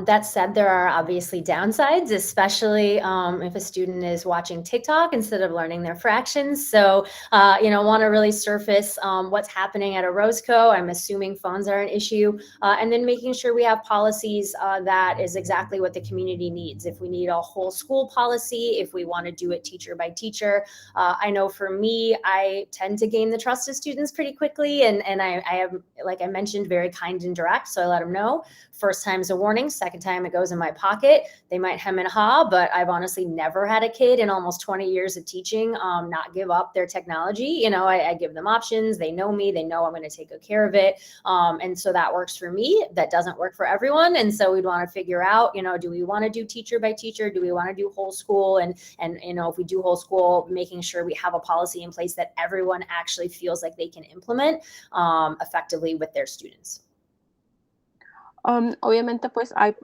That said, there are obviously downsides, especially if a student is watching TikTok instead of learning their fractions. So, want to really surface what's happening at Odossko. I'm assuming phones are an issue. And then making sure we have policies that is exactly what the community needs. If we need a whole school policy, if we want to do it teacher by teacher. I know for me, I tend to gain the trust of students pretty quickly. And I am, like I mentioned, very kind and direct. So I let them know. First time's a warning. Second time it goes in my pocket. They might hem and haw, but I've honestly never had a kid in almost 20 years of teaching not give up their technology. I give them options. They know me. They know I'm going to take good care of it. And so that works for me. That doesn't work for everyone. And so we'd want to figure out, do we want to do teacher by teacher? Do we want to do whole school? And if we do whole school, making sure we have a policy in place that everyone actually feels like they can implement effectively with their students. Obviamente, pues hay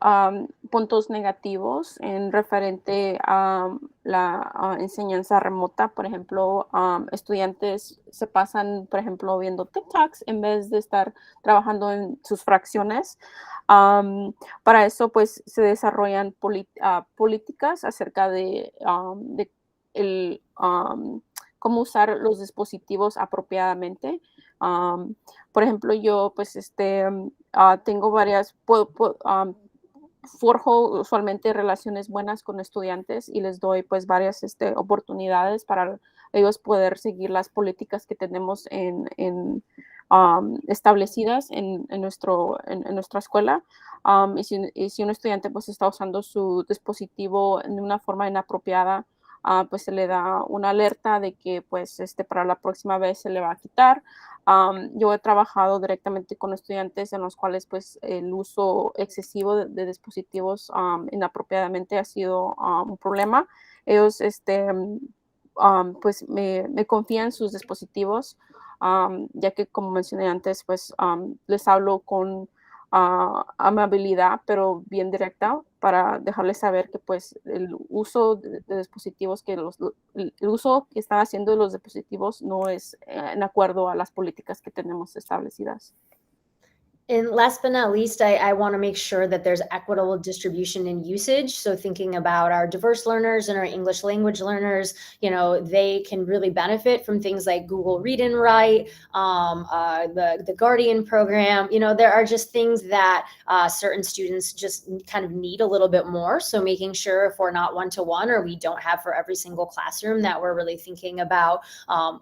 puntos negativos en referente a la enseñanza remota. Por ejemplo, estudiantes se pasan, por ejemplo, viendo TikToks en vez de estar trabajando en sus fracciones. Para eso, pues, se desarrollan políticas acerca de cómo usar los dispositivos apropiadamente. Por ejemplo, yo, pues, tengo forjo usualmente relaciones buenas con estudiantes y les doy pues varias oportunidades para ellos poder seguir las políticas que tenemos establecidas en nuestra escuela. Y si un estudiante pues está usando su dispositivo de una forma inapropiada, pues se le da una alerta de que pues para la próxima vez se le va a quitar. Yo he trabajado directamente con estudiantes en los cuales pues el uso excesivo de dispositivos inapropiadamente ha sido un problema. Ellos pues me confían en sus dispositivos, ya que como mencioné antes, pues les hablo con amabilidad, pero bien directa, para dejarles saber que pues el uso de dispositivos, el uso que están haciendo de los dispositivos no es en acuerdo a las políticas que tenemos establecidas. And last but not least, I want to make sure that there's equitable distribution and usage. So thinking about our diverse learners and our English language learners, they can really benefit from things like Google Read and Write, the Guardian program. There are just things that certain students just kind of need a little bit more. So making sure if we're not one-to-one or we don't have for every single classroom, that we're really thinking about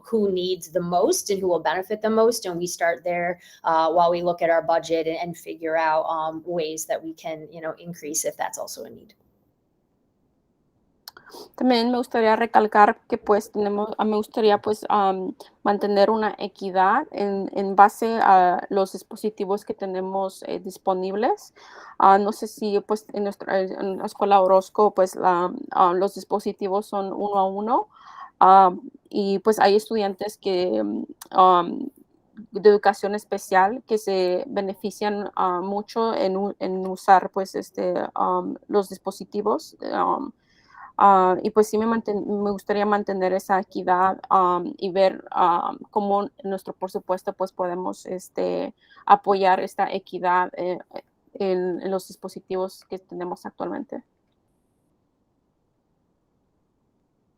who needs the most and who will benefit the most. And we start there while we look at our budget and figure out ways that we can, increase if that's also a need. También me gustaría recalcar que pues me gustaría pues mantener una equidad en base a los dispositivos que tenemos disponibles. No sé si pues en la escuela Odossko pues los dispositivos son 1 a 1 y pues hay estudiantes que de educación especial que se benefician mucho en usar pues los dispositivos. Y pues sí me gustaría mantener esa equidad y ver cómo en nuestro presupuesto pues podemos apoyar esta equidad en los dispositivos que tenemos actualmente.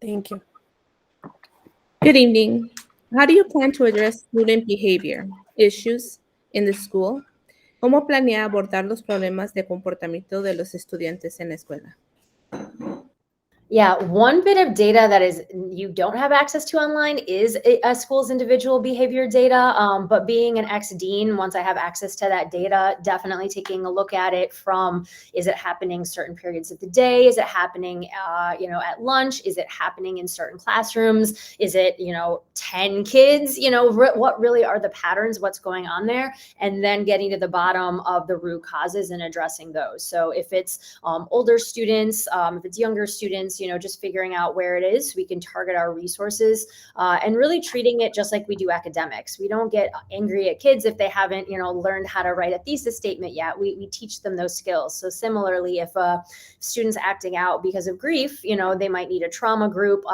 Thank you. Good evening. How do you plan to address student behavior issues in the school? ¿Cómo planea abordar los problemas de comportamiento de los estudiantes en la escuela? Yeah, one bit of data that you don't have access to online is a school's individual behavior data. But being an ex-dean, once I have access to that data, definitely taking a look at it from, is it happening certain periods of the day? Is it happening, at lunch? Is it happening in certain classrooms? Is it, 10 kids? What really are the patterns? What's going on there? And then getting to the bottom of the root causes and addressing those. So if it's older students, if it's younger students, just figuring out where it is, we can target our resources and really treating it just like we do academics. We don't get angry at kids if they haven't, learned how to write a thesis statement yet. We teach them those skills. So similarly, if a student's acting out because of grief, they might need a trauma group.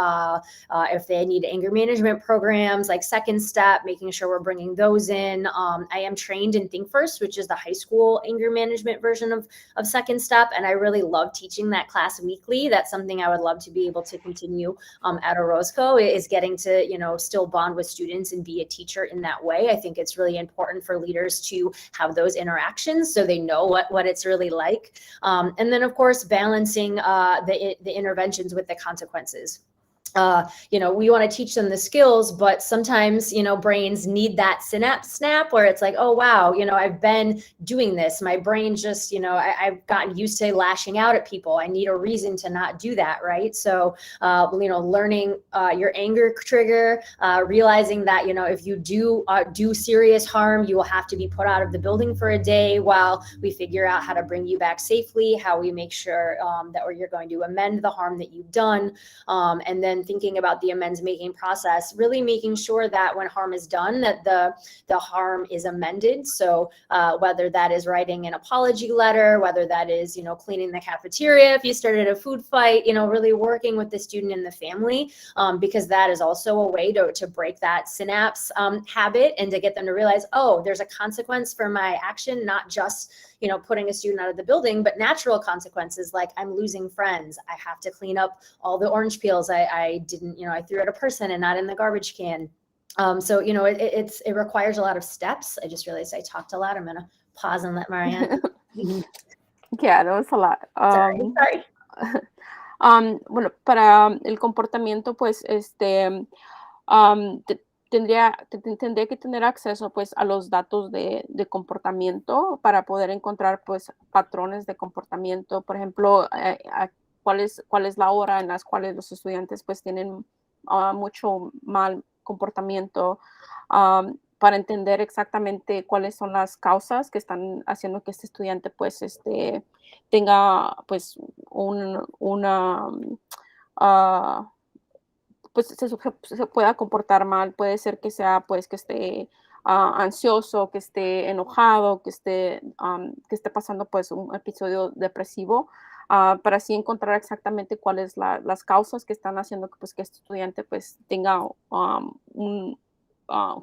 If they need anger management programs like Second Step, making sure we're bringing those in. I am trained in Think First, which is the high school anger management version of Second Step. And I really love teaching that class weekly. That's something I would love to be able to continue at Odossko, is getting to, still bond with students and be a teacher in that way. I think it's really important for leaders to have those interactions so they know what it's really like. And then, of course, balancing the interventions with the consequences. We want to teach them the skills, but sometimes, brains need that synapse snap where it's like, oh, wow, I've been doing this. My brain just, I've gotten used to lashing out at people. I need a reason to not do that. Right. So, learning your anger trigger, realizing that, if you do serious harm, you will have to be put out of the building for a day while we figure out how to bring you back safely, how we make sure that you're going to amend the harm that you've done. And then then thinking about the amends making process, really making sure that when harm is done, that the harm is amended. So whether that is writing an apology letter, whether that is, cleaning the cafeteria if you started a food fight, really working with the student and the family, because that is also a way to break that synapse habit and to get them to realize, oh, there's a consequence for my action, not just, putting a student out of the building, but natural consequences like I'm losing friends. I have to clean up all the orange peels I didn't, I threw at a person and not in the garbage can. So, it requires a lot of steps. I just realized I talked a lot. I'm going to pause and let Marianne. Yeah, that was a lot. Sorry. Bueno, para el comportamiento, pues, tendría que tener acceso, pues, a los datos de comportamiento para poder encontrar, pues, patrones de comportamiento. Por ejemplo, cuál es la hora en las cuales los estudiantes, pues, tienen mucho mal comportamiento, para entender exactamente cuáles son las causas que están haciendo que este estudiante, pues, tenga, pues, pues se pueda comportar mal. Puede ser que sea, pues, que esté ansioso, que esté enojado, que esté pasando, pues, un episodio depresivo, para así encontrar exactamente cuáles las causas que están haciendo que, pues, que este estudiante, pues, tenga un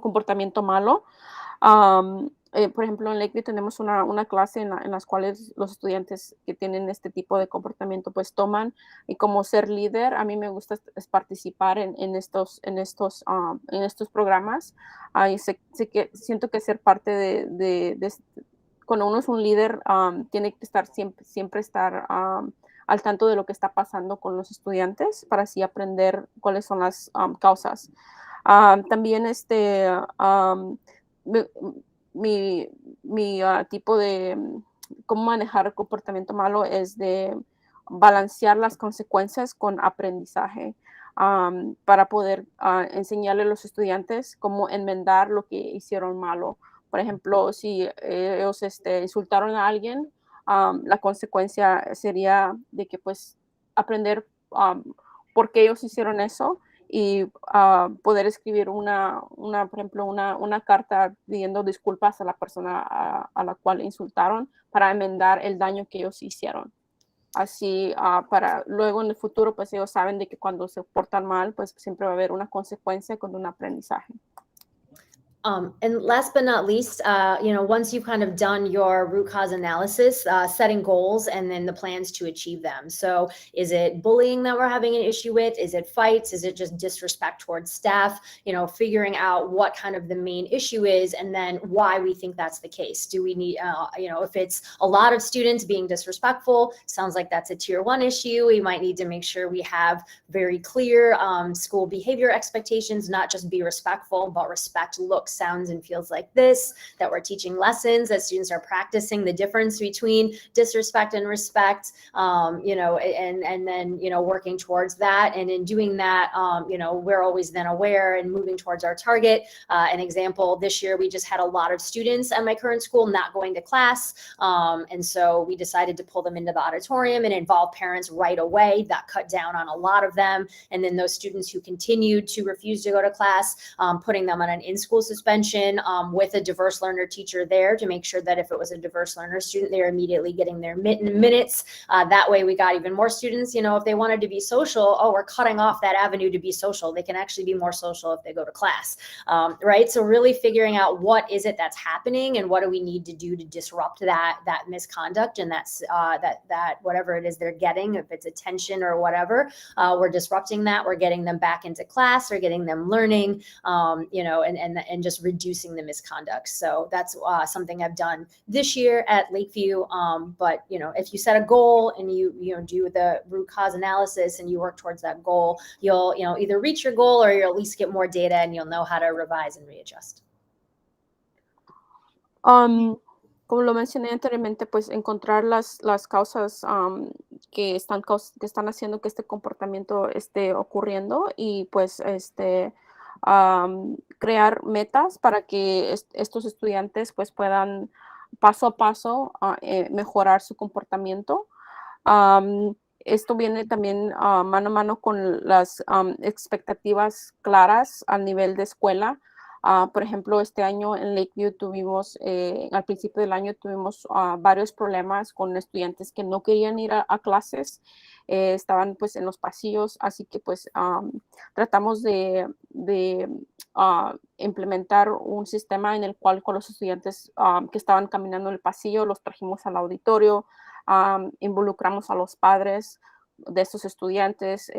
comportamiento malo. Por ejemplo, en Lakeview tenemos una clase en las cuales los estudiantes que tienen este tipo de comportamiento, pues, toman, y como ser líder, a mí me gusta es participar en estos programas. Siento que ser parte cuando uno es un líder, tiene que estar siempre estar al tanto de lo que está pasando con los estudiantes para así aprender cuáles son las causas. También mi tipo de cómo manejar el comportamiento malo es de balancear las consecuencias con aprendizaje, para poder enseñarle a los estudiantes cómo enmendar lo que hicieron malo. Por ejemplo, si ellos insultaron a alguien, la consecuencia sería de que, pues, aprender por qué ellos hicieron eso y poder escribir por ejemplo, una carta pidiendo disculpas a la persona a la cual insultaron para enmendar el daño que ellos hicieron. Así, para luego en el futuro, pues ellos saben de que cuando se portan mal, pues siempre va a haber una consecuencia con un aprendizaje. And last but not least, once you've kind of done your root cause analysis, setting goals and then the plans to achieve them. So is it bullying that we're having an issue with? Is it fights? Is it just disrespect towards staff? Figuring out what kind of the main issue is and then why we think that's the case. Do we need, if it's a lot of students being disrespectful, sounds like that's a tier 1 issue. We might need to make sure we have very clear school behavior expectations, not just be respectful, but respect looks, sounds, and feels like this, that we're teaching lessons, that students are practicing the difference between disrespect and respect, and then, working towards that. And in doing that, we're always then aware and moving towards our target. An example, this year, we just had a lot of students at my current school not going to class. And so we decided to pull them into the auditorium and involve parents right away. That cut down on a lot of them. And then those students who continued to refuse to go to class, putting them on an in-school suspension with a diverse learner teacher there to make sure that if it was a diverse learner student, they're immediately getting their minutes. That way we got even more students, if they wanted to be social, we're cutting off that avenue to be social. They can actually be more social if they go to class, right? So really figuring out what is it that's happening and what do we need to do to disrupt that misconduct and that whatever it is they're getting, if it's attention or whatever, we're disrupting that. We're getting them back into class or getting them learning, and just reducing the misconduct. So that's something I've done this year at Lakeview. But if you set a goal and you do the root cause analysis and you work towards that goal, you'll either reach your goal or you'll at least get more data and you'll know how to revise and readjust. Como lo mencioné anteriormente, pues encontrar las causas que están haciendo que este comportamiento esté ocurriendo y pues crear metas para que estos estudiantes pues puedan paso a paso mejorar su comportamiento. esto viene también mano a mano con las expectativas claras al nivel de escuela. Por ejemplo, este año en Lakeview tuvimos, al principio del año tuvimos varios problemas con estudiantes que no querían ir a clases, estaban pues en los pasillos, así que pues tratamos de implementar un sistema en el cual con los estudiantes que estaban caminando en el pasillo los trajimos al auditorio, involucramos a los padres de estos estudiantes,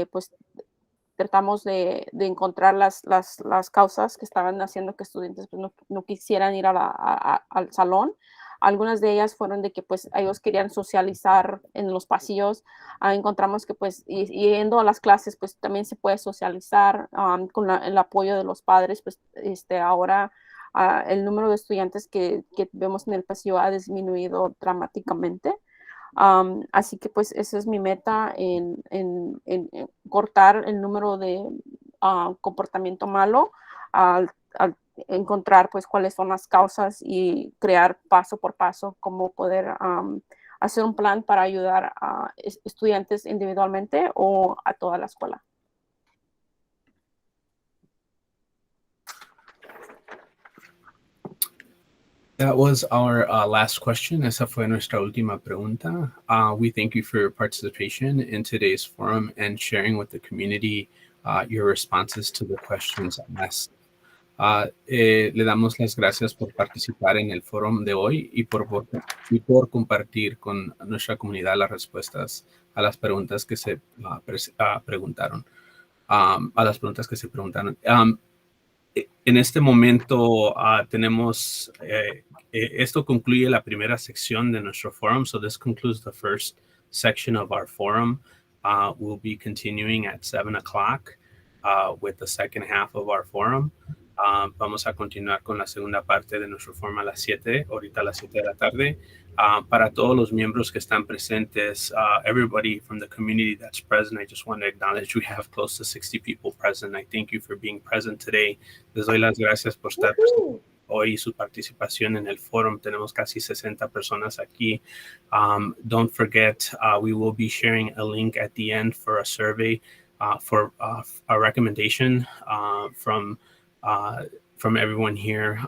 pues tratamos de encontrar las causas que estaban haciendo que estudiantes pues, no quisieran ir al salón. Algunas de ellas fueron de que pues ellos querían socializar en los pasillos. Encontramos que pues yendo a las clases pues también se puede socializar con el apoyo de los padres. Pues ahora el número de estudiantes que vemos en el pasillo ha disminuido dramáticamente. Así que pues esa es mi meta en cortar el número de comportamiento malo al encontrar pues cuáles son las causas y crear paso por paso cómo poder hacer un plan para ayudar a estudiantes individualmente o a toda la escuela. That was our last question. Esa fue nuestra última pregunta. We thank you for your participation in today's forum and sharing with the community your responses to the questions asked. Le damos las gracias por participar en el foro de hoy y por compartir con nuestra comunidad las respuestas a las preguntas que se preguntaron. A las preguntas que se preguntaron. En este momento tenemos, esto concluye la primera sección de nuestro forum. So this concludes the first section of our forum. We'll be continuing at 7 o'clock with the second half of our forum. Vamos a continuar con la segunda parte de nuestro forum a las 7, ahorita a las 7 de la tarde. Para todos los miembros que están presentes, everybody from the community that's present, I just want to acknowledge we have close to 60 people present. I thank you for being present today. Les doy las gracias por estar hoy y su participación en el forum. Tenemos casi 60 personas aquí. Don't forget, we will be sharing a link at the end for a survey for a recommendation from everyone here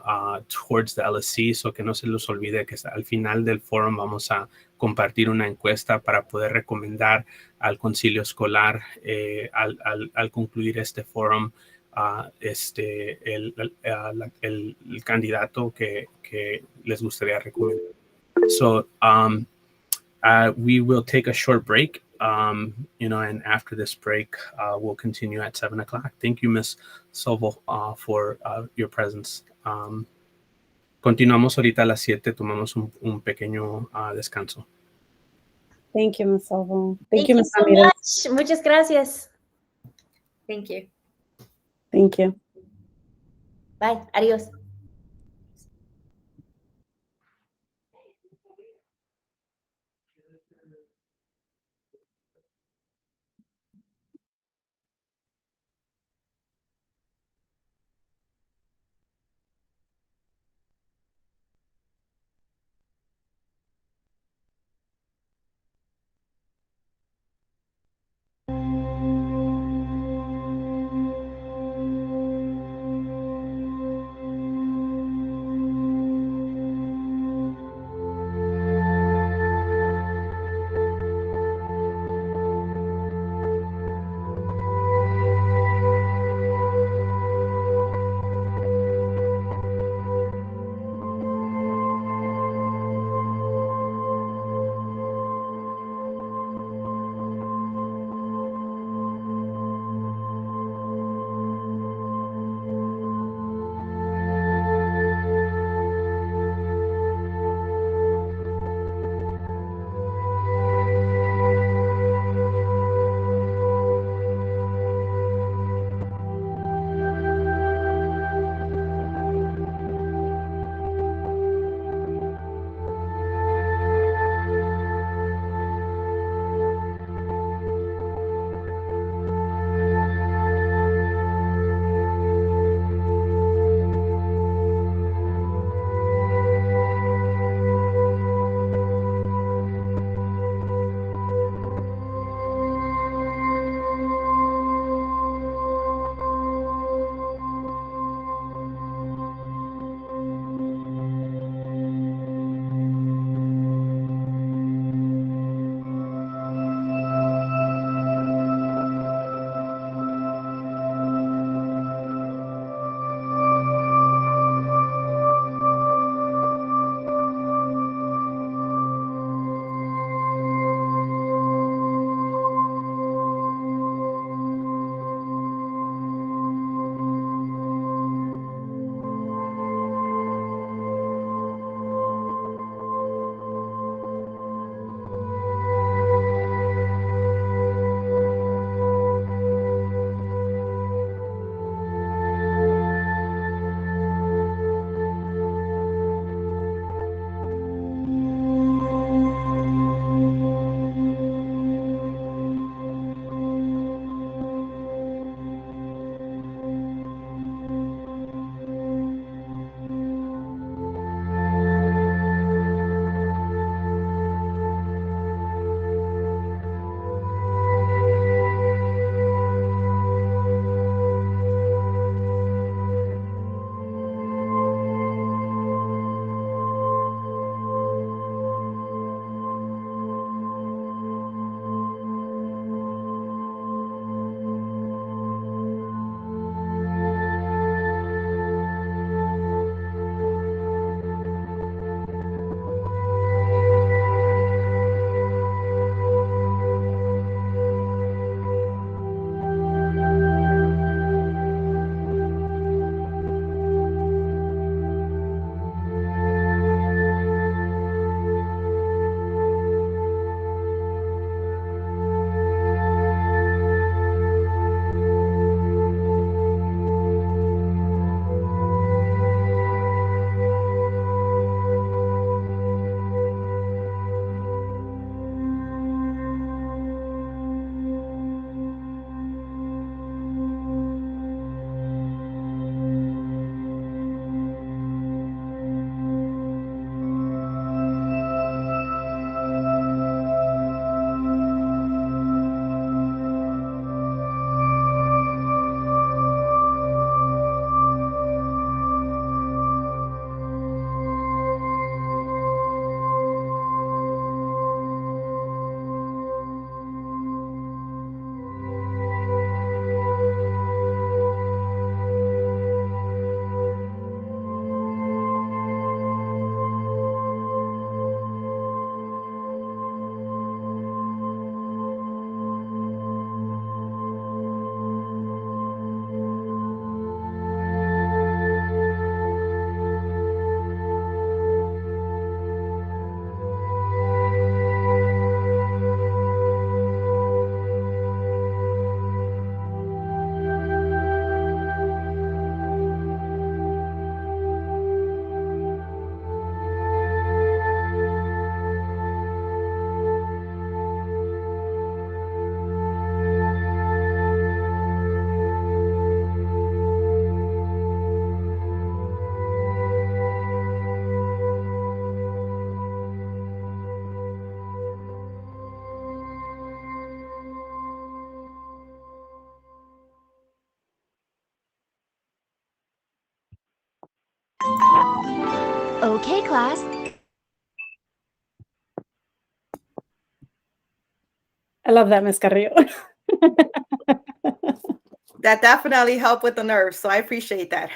towards the LSC, so que no se les olvide que al final del foro vamos a compartir una encuesta para poder recomendar al concilio escolar al concluir este foro el candidato que les gustaría recomendar. So we will take a short break. And after this break, we'll continue at 7 o'clock. Thank you, Ms. Sobo, for your presence. Continuamos ahorita a las 7, tomamos un pequeño descanso. Thank you, Ms. Sobo. Thank you Ms. so Ramirez. much. Muchas gracias. Thank you. Thank you. Bye. Adiós. Okay, class. I love that, Ms. Carrillo. That definitely helped with the nerves, so I appreciate that.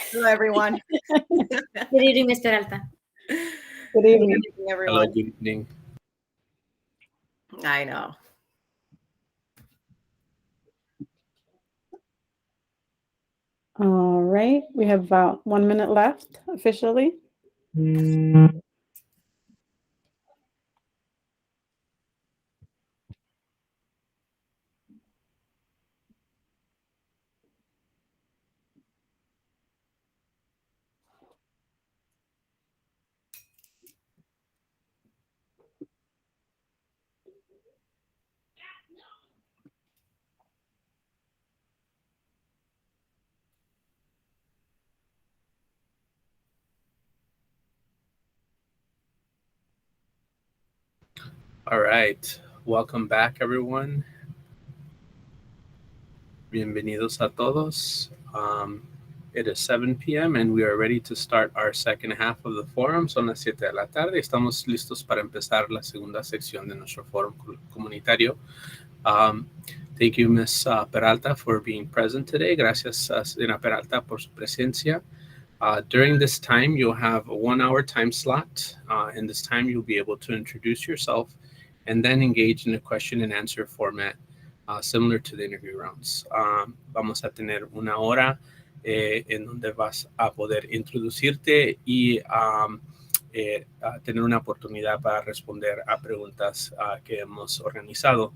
Hello, everyone. Good evening, Ms. Peralta. Good evening. Hello, Everyone. good evening. I know. All right, we have about 1 minute left officially. All right, welcome back, everyone. Bienvenidos a todos. It is 7 p.m. and we are ready to start our second half of the forum. Son las 7 de la tarde. Estamos listos para empezar la segunda sección de nuestro foro comunitario. Thank you, Ms. Peralta, for being present today. Gracias, señora Peralta, por su presencia. During this time, you'll have a 1-hour time slot. In this time, you'll be able to introduce yourself and then engage in a question and answer format similar to the interview rounds. Vamos a tener 1 hora en donde vas a poder introducirte y tener una oportunidad para responder a preguntas que hemos organizado.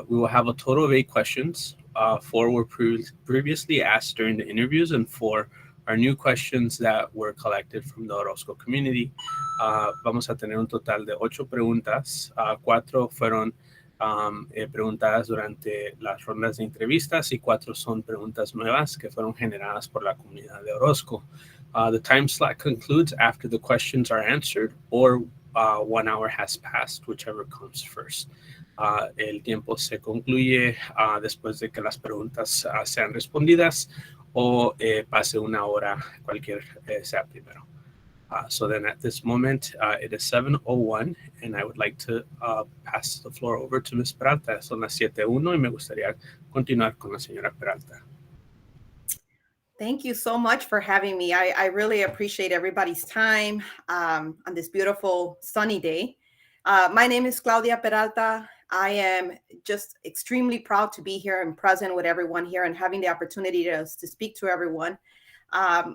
We will have a total of 8 questions. 4 were previously asked during the interviews, and 4 are new questions that were collected from the Odossko community. Vamos a tener un total de 8 preguntas. 4 fueron preguntadas durante las rondas de entrevistas y 4 son preguntas nuevas que fueron generadas por la comunidad de Odossko. The time slot concludes after the questions are answered or 1 hour has passed, whichever comes first. El tiempo se concluye después de que las preguntas sean respondidas o pase 1 hora, cualquier sea primero. So then at this moment, it is 7:01, and I would like to pass the floor over to Ms. Peralta. Son las 7:01 y me gustaría continuar con la señora Peralta. Thank you so much for having me. I really appreciate everybody's time on this beautiful sunny day. My name is Claudia Peralta. I am just extremely proud to be here and present with everyone here and having the opportunity to speak to everyone.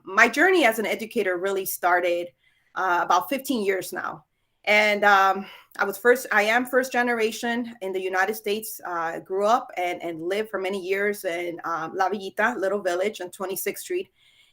My journey as an educator really started about 15 years now. And I am first generation in the United States. Grew up and lived for many years in La Villita, little village on 26th Street.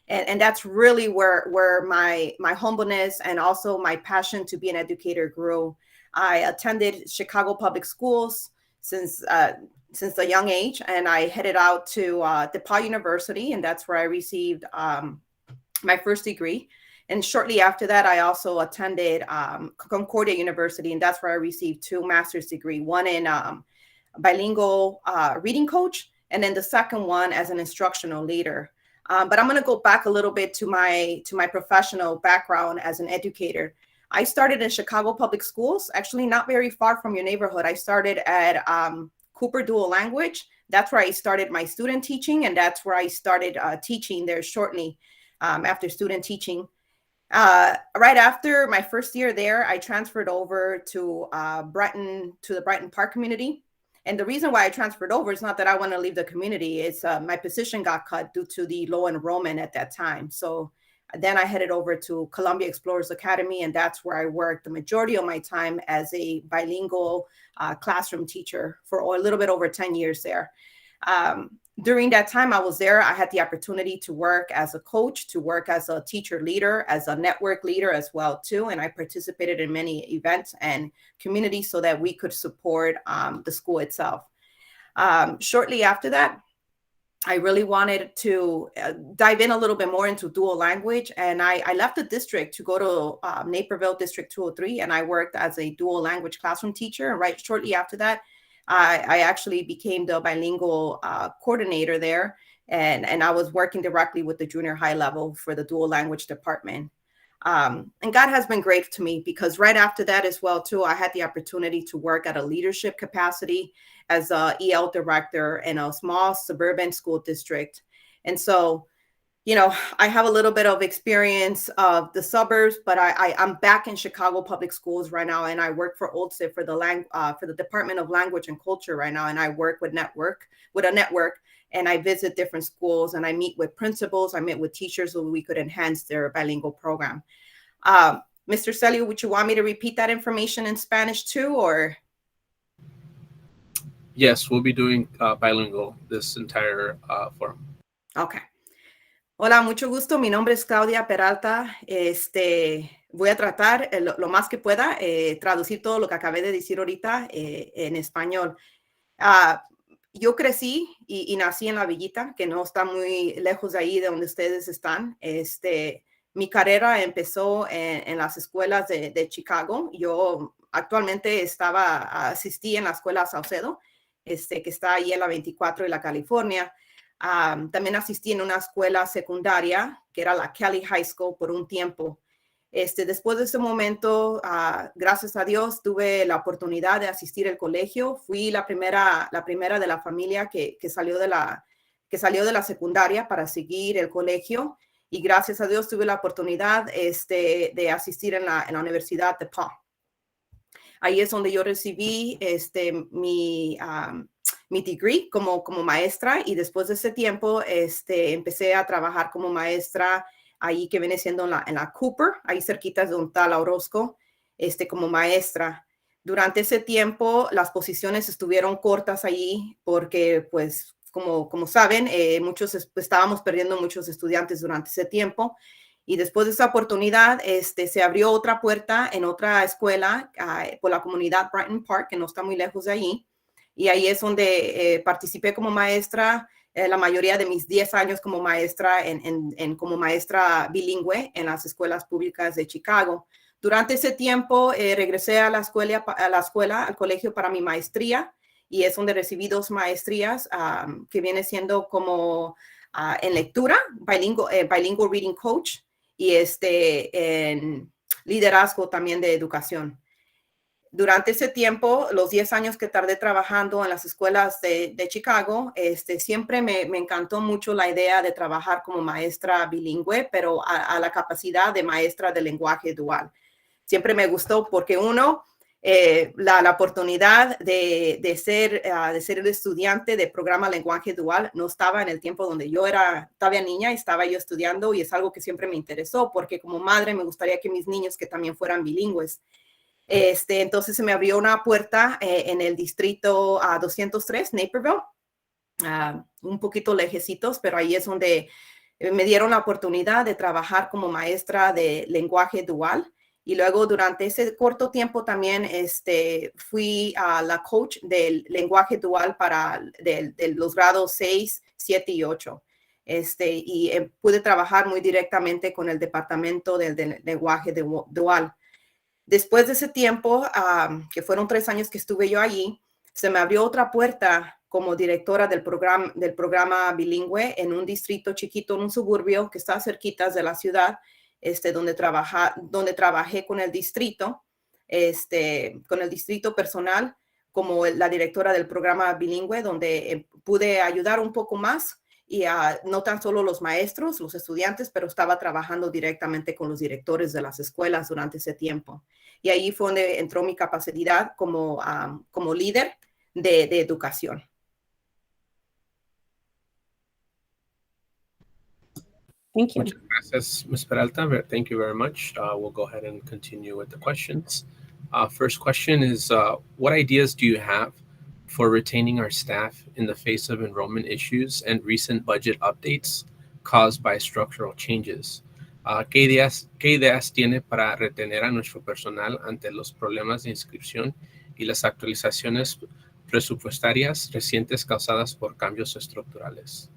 And that's really where my humbleness and also my passion to be an educator grew. I attended Chicago public schools since a young age, and I headed out to DePaul University, and that's where I received my first degree. And shortly after that, I also attended Concordia University, and that's where I received 2 master's degrees, one in bilingual reading coach, and then the second one as an instructional leader. But I'm going to go back a little bit to my professional background as an educator. I started in Chicago public schools, actually not very far from your neighborhood. I started at Cooper Dual Language. That's where I started my student teaching, and that's where I started teaching there shortly after student teaching. Right after my first year there, I transferred over to the Brighton Park community. And the reason why I transferred over is not that I want to leave the community. It's my position got cut due to the low enrollment at that time. So then I headed over to Columbia Explorers Academy, and that's where I worked the majority of my time as a bilingual classroom teacher for a little bit over 10 years there. During that time I was there, I had the opportunity to work as a coach, to work as a teacher leader, as a network leader as well too. And I participated in many events and communities so that we could support the school itself. Shortly after that, I really wanted to dive in a little bit more into dual language. And I left the district to go to Naperville District 203, and I worked as a dual language classroom teacher. And right shortly after that, I actually became the bilingual coordinator there. And I was working directly with the junior high level for the dual language department. And God has been great to me, because right after that as well, too, I had the opportunity to work at a leadership capacity as a EL director in a small suburban school district. And so, you know, I have a little bit of experience of the suburbs, but I'm back in Chicago public schools right now, and I work for OLSIP for the Department of Language and Culture right now, and I work with a network, and I visit different schools, and I meet with principals, I meet with teachers so we could enhance their bilingual program. Mr. Celio, would you want me to repeat that information in Spanish too, or? Yes, we'll be doing bilingual this entire forum. Okay. Hola, mucho gusto. Mi nombre es Claudia Peralta. Voy a tratar lo más que pueda traducir todo lo que acabé de decir ahorita en español. Yo crecí y nací en La Villita, que no está muy lejos de ahí de donde ustedes están. Mi carrera empezó en las escuelas de Chicago. Yo actualmente asistí en la escuela Saucedo, que está ahí en la 24 y la California. También asistí en una escuela secundaria que era la Kelly High School por un tiempo. Después de ese momento, gracias a Dios, tuve la oportunidad de asistir al colegio. Fui la primera de la familia que salió de la secundaria para seguir el colegio. Y gracias a Dios tuve la oportunidad de asistir en la Universidad de DePaul. Ahí es donde yo recibí mi degree como maestra, y después de ese tiempo empecé a trabajar como maestra ahí, que viene siendo en la Cooper, ahí cerquita de donde está la Odossko, como maestra. Durante ese tiempo las posiciones estuvieron cortas allí porque, pues, como saben, estábamos perdiendo muchos estudiantes durante ese tiempo. Y después de esa oportunidad, se abrió otra puerta en otra escuela por la comunidad Brighton Park, que no está muy lejos de allí. Y ahí es donde participé como maestra la mayoría de mis 10 años como maestra, como maestra bilingüe en las escuelas públicas de Chicago. Durante ese tiempo regresé a la escuela, al colegio para mi maestría, y es donde recibí 2 maestrías que viene siendo como en lectura, bilingual reading coach, y en liderazgo también de educación. Durante ese tiempo, los 10 años que tardé trabajando en las escuelas de Chicago, siempre me encantó mucho la idea de trabajar como maestra bilingüe, pero a la capacidad de maestra de lenguaje dual. Siempre me gustó porque la oportunidad de ser el estudiante de programa lenguaje dual no estaba en el tiempo donde yo era todavía niña, estaba yo estudiando, y es algo que siempre me interesó porque como madre me gustaría que mis niños que también fueran bilingües. Entonces se me abrió una puerta en el distrito 203, Naperville, un poquito lejecitos, pero ahí es donde me dieron la oportunidad de trabajar como maestra de lenguaje dual. Y luego durante ese corto tiempo también fui la coach del lenguaje dual de los grados 6, 7 y 8. Y pude trabajar muy directamente con el departamento del lenguaje dual. Después de ese tiempo, que fueron 3 años que estuve yo allí, se me abrió otra puerta como directora del programa bilingüe en un distrito chiquito, en un suburbio que está cerquita de la ciudad, donde trabajé con el distrito personal como la directora del programa bilingüe, donde pude ayudar un poco más, y no tan solo los maestros, los estudiantes, pero estaba trabajando directamente con los directores de las escuelas durante ese tiempo. Y ahí fue donde entró mi capacidad como líder de educación. Thank you. Muchas gracias, Ms. Peralta. Thank you very much. We'll go ahead and continue with the questions. First question is, what ideas do you have for retaining our staff in the face of enrollment issues and recent budget updates caused by structural changes? ¿Qué ideas tiene para retener a nuestro personal ante los problemas de inscripción y las actualizaciones presupuestarias recientes causadas por cambios estructurales?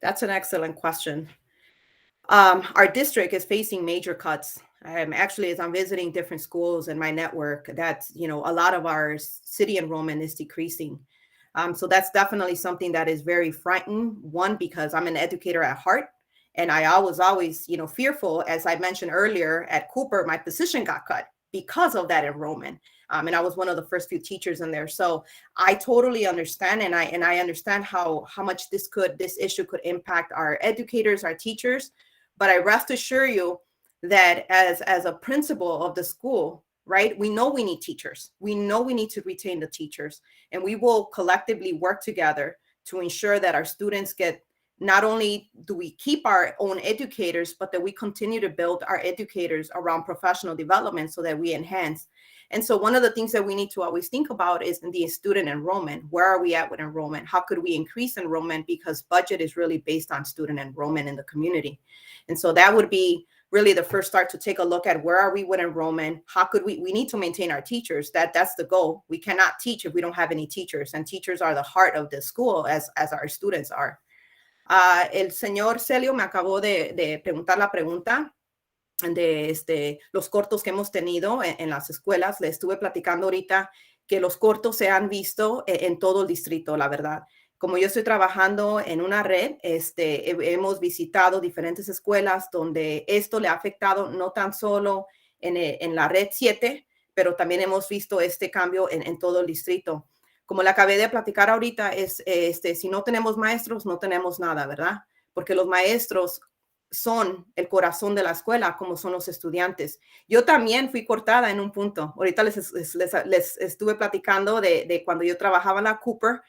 That's an excellent question. Our district is facing major cuts. Actually, as I'm visiting different schools in my network, that's, a lot of our city enrollment is decreasing. So that's definitely something that is very frightening. One, because I'm an educator at heart, And I was always, fearful. As I mentioned earlier, at Cooper, my position got cut because of that enrollment. And I was one of the first few teachers in there. So I totally understand. And I understand how much this issue could impact our educators, our teachers. But I rest assure you that as a principal of the school, right, we know we need teachers. We know we need to retain the teachers. And we will collectively work together to ensure that our students get, not only do we keep our own educators, but that we continue to build our educators around professional development so that we enhance. And so one of the things that we need to always think about is the student enrollment. Where are we at with enrollment? How could we increase enrollment? Because budget is really based on student enrollment in the community. And so that would be really the first start to take a look at where are we with enrollment? How could we need to maintain our teachers. That's the goal. We cannot teach if we don't have any teachers, and teachers are the heart of the school as our students are. El señor Celio me acabó de preguntar la pregunta de los cortos que hemos tenido en las escuelas. Le estuve platicando ahorita que los cortos se han visto en todo el distrito, la verdad. Como yo estoy trabajando en una red, hemos visitado diferentes escuelas donde esto le ha afectado no tan solo en la red 7, pero también hemos visto este cambio en todo el distrito. Como le acabé de platicar ahorita, si no tenemos maestros, no tenemos nada, ¿verdad? Porque los maestros son el corazón de la escuela, como son los estudiantes. Yo también fui cortada en un punto. Ahorita les estuve platicando de cuando yo trabajaba en la Cooper,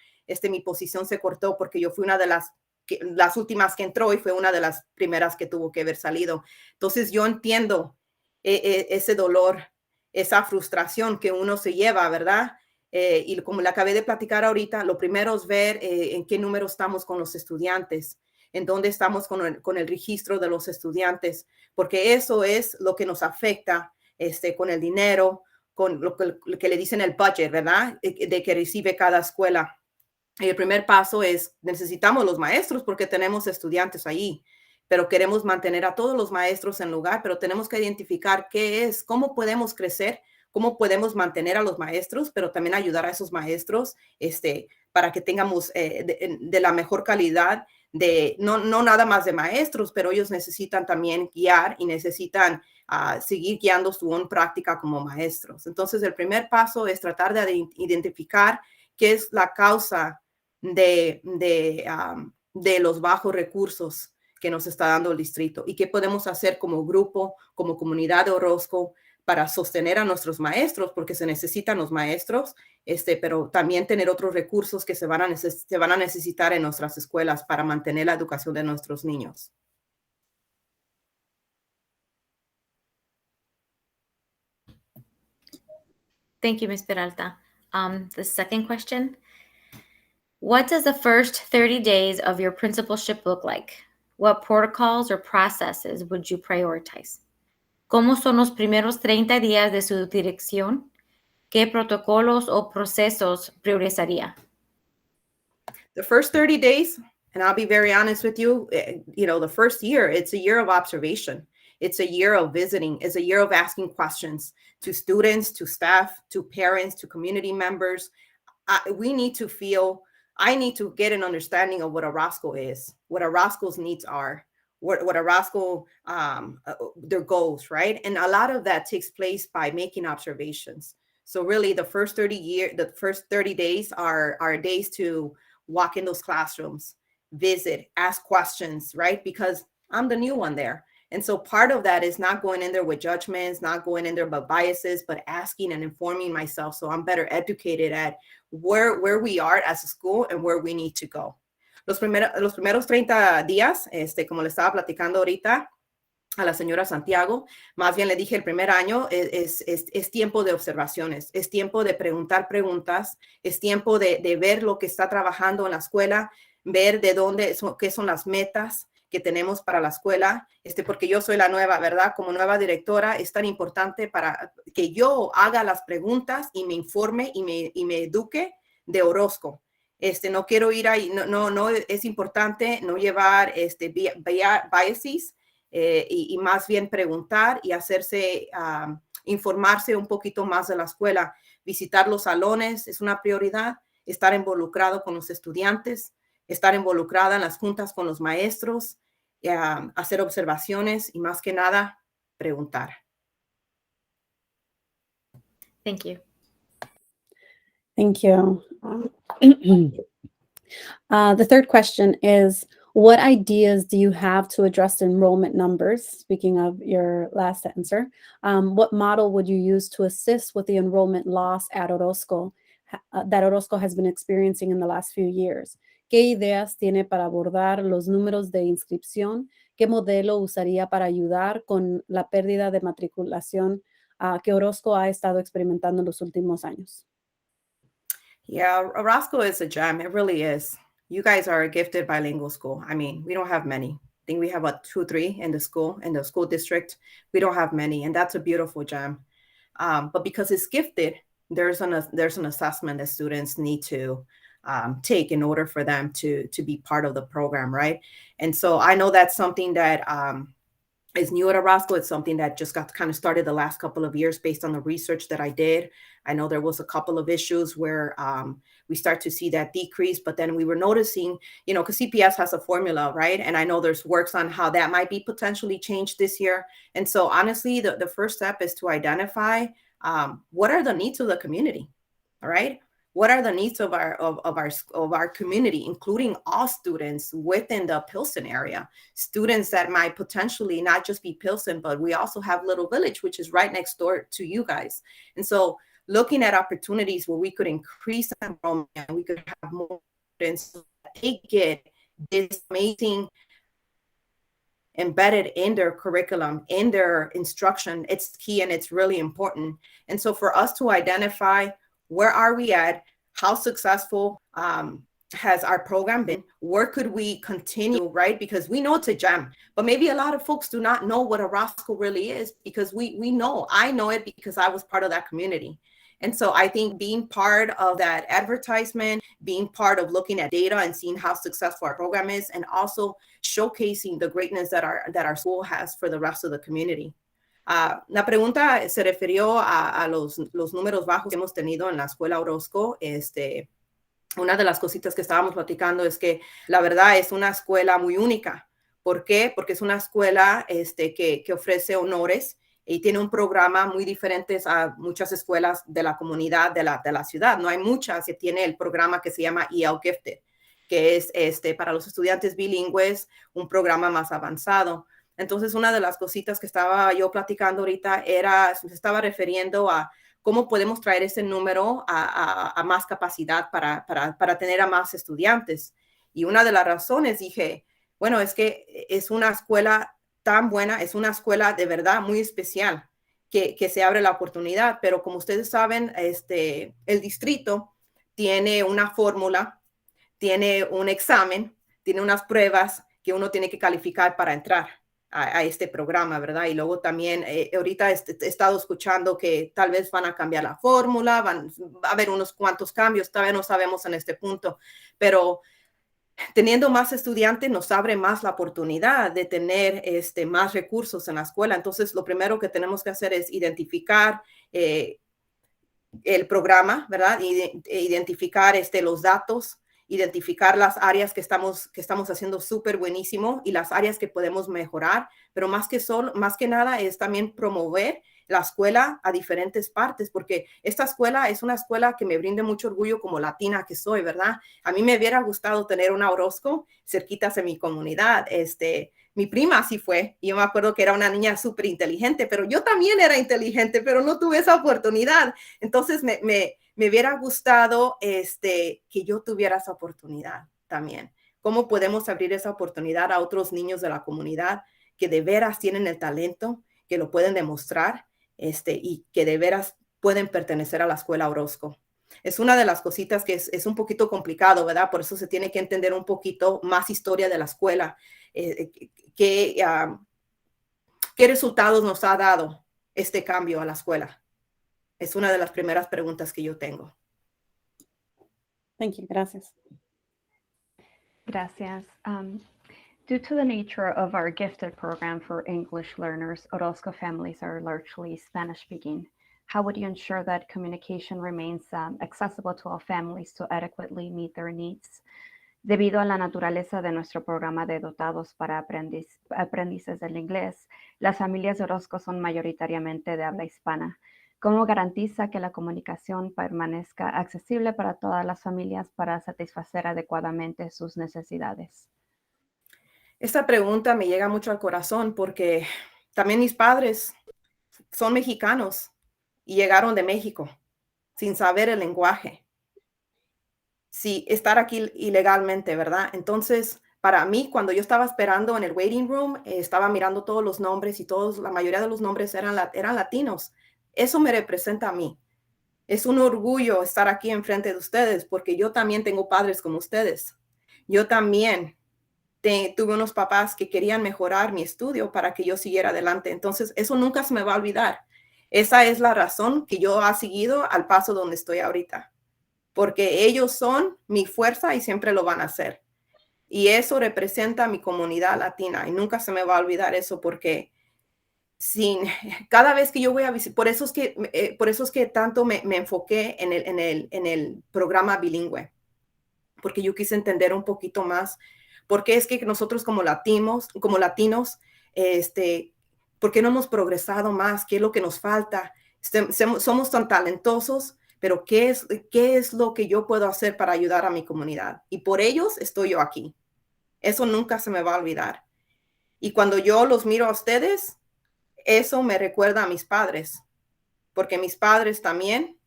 mi posición se cortó porque yo fui una de las últimas que entró y fue una de las primeras que tuvo que haber salido. Entonces yo entiendo ese dolor, esa frustración que uno se lleva, ¿verdad? Y como le acabé de platicar ahorita, lo primero es ver en qué número estamos con los estudiantes, en dónde estamos con el registro de los estudiantes, porque eso es lo que nos afecta con el dinero, con lo que le dicen el budget, ¿verdad? De que recibe cada escuela. Y el primer paso es, necesitamos los maestros porque tenemos estudiantes ahí, pero queremos mantener a todos los maestros en lugar, pero tenemos que identificar cómo podemos crecer, cómo podemos mantener a los maestros, pero también ayudar a esos maestros para que tengamos de la mejor calidad, no nada más de maestros, pero ellos necesitan también guiar y necesitan seguir guiando su own práctica como maestros. Entonces, el primer paso es tratar de identificar qué es la causa de los bajos recursos que nos está dando el distrito y qué podemos hacer como grupo, como comunidad de Odossko para sostener a nuestros maestros, porque se necesitan los maestros, pero también tener otros recursos que se van a necesitar en nuestras escuelas para mantener la educación de nuestros niños. Thank you, Ms. Peralta. The second question, what does the first 30 days of your principalship look like? What protocols or processes would you prioritize? ¿Cómo son los primeros 30 días de su dirección? ¿Qué protocolos o procesos priorizaría? The first 30 days, and I'll be very honest with you, the first year, it's a year of observation. It's a year of visiting. It's a year of asking questions to students, to staff, to parents, to community members. I need to get an understanding of what Odossko is, what Odossko's needs are, what Odossko, their goals, right? And a lot of that takes place by making observations. So really the first 30 days are days to walk in those classrooms, visit, ask questions, right? Because I'm the new one there. And so part of that is not going in there with judgments, not going in there with biases, but asking and informing myself so I'm better educated at where we are as a school and where we need to go. Los primeros 30 días, como le estaba platicando ahorita a la señora Santiago, más bien le dije el primer año es tiempo de observaciones, es tiempo de preguntar preguntas, es tiempo de ver lo que está trabajando en la escuela, ver qué son las metas que tenemos para la escuela, porque yo soy la nueva, ¿verdad? Como nueva directora, es tan importante para que yo haga las preguntas y me informe y me eduque de Odossko. No quiero ir ahí, no es importante no llevar biases y más bien preguntar y informarse un poquito más de la escuela. Visitar los salones es una prioridad, estar involucrado con los estudiantes, estar involucrada en las juntas con los maestros, hacer observaciones y más que nada, preguntar. Thank you. Thank you. The third question is, what ideas do you have to address enrollment numbers? Speaking of your last answer, what model would you use to assist with the enrollment loss at Odossko that Odossko has been experiencing in the last few years? ¿Qué ideas tiene para abordar los números de inscripción? ¿Qué modelo usaría para ayudar con la pérdida de matriculación que Odossko ha estado experimentando en los últimos años? Yeah, Orozco is a gem. It really is. You guys are a gifted bilingual school. I mean, we don't have many. I think we have about 2, 3 in the school district. We don't have many, and that's a beautiful gem. But because it's gifted, there's an assessment that students need to take in order for them to be part of the program, right? And so I know that's something that is new at Orozco. It's something that just got kind of started the last couple of years based on the research that I did. I know there was a couple of issues where we start to see that decrease, but then we were noticing, because CPS has a formula, right? And I know there's works on how that might be potentially changed this year. And so honestly, the first step is to identify what are the needs of the community, all right? What are the needs of our community, including all students within the Pilsen area, students that might potentially not just be Pilsen, but we also have Little Village, which is right next door to you guys. And so looking at opportunities where we could increase enrollment and we could have more students, so that they get this amazing embedded in their curriculum, in their instruction, it's key and it's really important. And so for us to identify where are we at, how successful has our program been, where could we continue, right? Because we know it's a gem, but maybe a lot of folks do not know what Orozco really is, because we know, I know it because I was part of that community. And so I think being part of that advertisement, being part of looking at data and seeing how successful our program is, and also showcasing the greatness that our school has for the rest of the community. La pregunta se refirió a los números bajos que hemos tenido en la escuela Odossko. Una de las cositas que estábamos platicando es que la verdad es una escuela muy única. ¿Por qué? Porque es una escuela que ofrece honores y tiene un programa muy diferente a muchas escuelas de la comunidad de la ciudad. No hay muchas que tiene el programa que se llama EL Gifted, que es para los estudiantes bilingües, un programa más avanzado. Entonces, una de las cositas que estaba yo platicando ahorita se estaba refiriendo a cómo podemos traer ese número a más capacidad para tener a más estudiantes. Y una de las razones dije, bueno, es que es una escuela tan buena, es una escuela de verdad muy especial que se abre la oportunidad. Pero como ustedes saben, el distrito tiene una fórmula, tiene un examen, tiene unas pruebas que uno tiene que calificar para entrar a este programa, ¿verdad? Y luego también ahorita he estado escuchando que tal vez van a cambiar la fórmula, va a haber unos cuantos cambios, todavía no sabemos en este punto, pero teniendo más estudiantes nos abre más la oportunidad de tener más recursos en la escuela. Entonces, lo primero que tenemos que hacer es identificar el programa, ¿verdad? Identificar los datos, identificar las áreas que estamos haciendo súper buenísimo y las áreas que podemos mejorar, pero más que nada es también promover la escuela a diferentes partes, porque esta escuela es una escuela que me brinda mucho orgullo como latina que soy, ¿verdad? A mí me hubiera gustado tener una Odossko cerquitas en mi comunidad. Mi prima sí fue, y yo me acuerdo que era una niña súper inteligente, pero yo también era inteligente, pero no tuve esa oportunidad. Entonces me hubiera gustado que yo tuviera esa oportunidad también. ¿Cómo podemos abrir esa oportunidad a otros niños de la comunidad que de veras tienen el talento, que lo pueden demostrar y que de veras pueden pertenecer a la escuela Odossko? Es una de las cositas que es un poquito complicado, ¿verdad? Por eso se tiene que entender un poquito más historia de la escuela. ¿Qué resultados nos ha dado este cambio a la escuela? Es una de las primeras preguntas que yo tengo. Thank you. Gracias. Gracias. Due to the nature of our gifted program for English learners, Odossko families are largely Spanish-speaking. How would you ensure that communication remains accessible to all families to adequately meet their needs? Debido a la naturaleza de nuestro programa de dotados para aprendices del inglés, las familias de Orozco son mayoritariamente de habla hispana. ¿Cómo garantiza que la comunicación permanezca accesible para todas las familias para satisfacer adecuadamente sus necesidades? Esta pregunta me llega mucho al corazón porque también mis padres son mexicanos y llegaron de México sin saber el lenguaje. Sí, estar aquí ilegalmente, ¿verdad? Entonces, para mí, cuando yo estaba esperando en el waiting room, estaba mirando todos los nombres y la mayoría de los nombres eran latinos. Eso me representa a mí. Es un orgullo estar aquí enfrente de ustedes porque yo también tengo padres como ustedes. Yo también tuve unos papás que querían mejorar mi estudio para que yo siguiera adelante. Entonces, eso nunca se me va a olvidar. Esa es la razón que yo he seguido al paso donde estoy ahorita, porque ellos son mi fuerza y siempre lo van a hacer. Y eso representa a mi comunidad latina y nunca se me va a olvidar eso porque cada vez que yo voy a visitar, por eso es que tanto me enfoqué en el programa bilingüe, porque yo quise entender un poquito más por qué es que nosotros como latinos, ¿por qué no hemos progresado más? ¿Qué es lo que nos falta? Somos tan talentosos, pero ¿qué es lo que yo puedo hacer para ayudar a mi comunidad? Y por ellos estoy yo aquí. Eso nunca se me va a olvidar. Y cuando yo los miro a ustedes, eso me recuerda a mis padres, porque mis padres también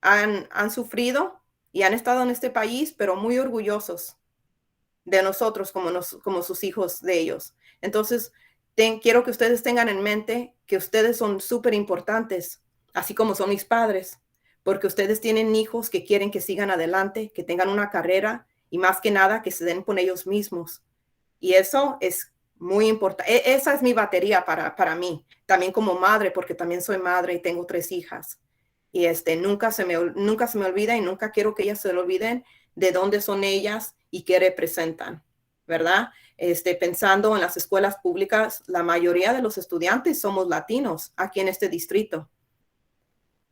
han sufrido y han estado en este país, pero muy orgullosos de nosotros como sus hijos de ellos. Entonces, quiero que ustedes tengan en mente que ustedes son súper importantes, así como son mis padres, porque ustedes tienen hijos que quieren que sigan adelante, que tengan una carrera y más que nada que se den por ellos mismos. Y eso es muy importante. Esa es mi batería para mí, también como madre, porque también soy madre y tengo 3 hijas. Y nunca se me olvida y nunca quiero que ellas se lo olviden de dónde son ellas y qué representan, ¿verdad? Pensando en las escuelas públicas, la mayoría de los estudiantes somos latinos aquí en este distrito.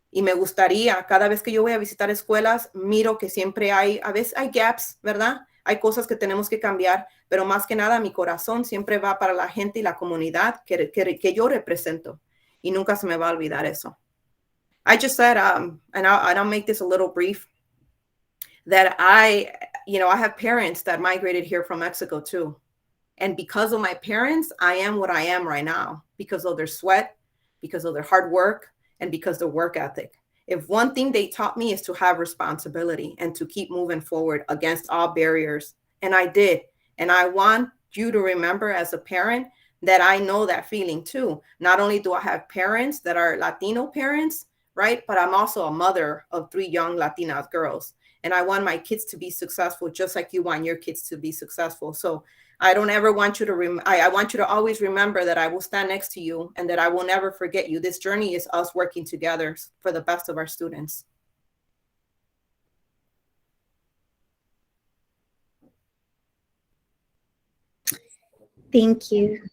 Y me gustaría, cada vez que yo voy a visitar escuelas, miro que siempre a veces hay gaps, ¿verdad? Hay cosas que tenemos que cambiar, pero más que nada mi corazón siempre va para la gente y la comunidad que yo represento. Y nunca se me va a olvidar eso. I just said, and I'll make this a little brief, that I have parents that migrated here from Mexico too. And because of my parents, I am what I am right now, because of their sweat, because of their hard work, and because of their work ethic. If one thing they taught me is to have responsibility and to keep moving forward against all barriers. And I did. And I want you to remember as a parent that I know that feeling too. Not only do I have parents that are Latino parents, right? But I'm also a mother of 3 young Latina girls. And I want my kids to be successful, just like you want your kids to be successful. So I don't ever want you to, I want you to always remember that I will stand next to you and that I will never forget you. This journey is us working together for the best of our students. Thank you.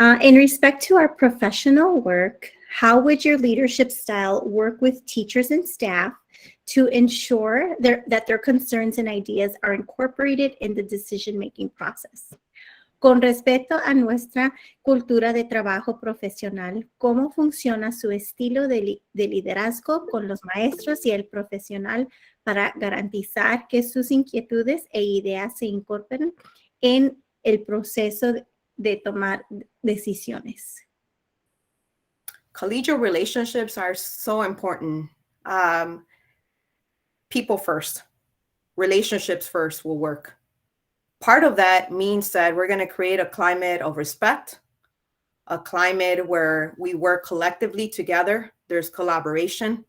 In respect to our professional work, how would your leadership style work with teachers and staff to ensure that their concerns and ideas are incorporated in the decision-making process? Con respecto a nuestra cultura de trabajo profesional, ¿cómo funciona su estilo de liderazgo con los maestros y el profesional para garantizar que sus inquietudes e ideas se incorporen en el proceso de tomar decisiones? Collegial relationships are so important. People first, relationships first will work. Part of that means that we're going to create a climate of respect, a climate where we work collectively together. There's collaboration.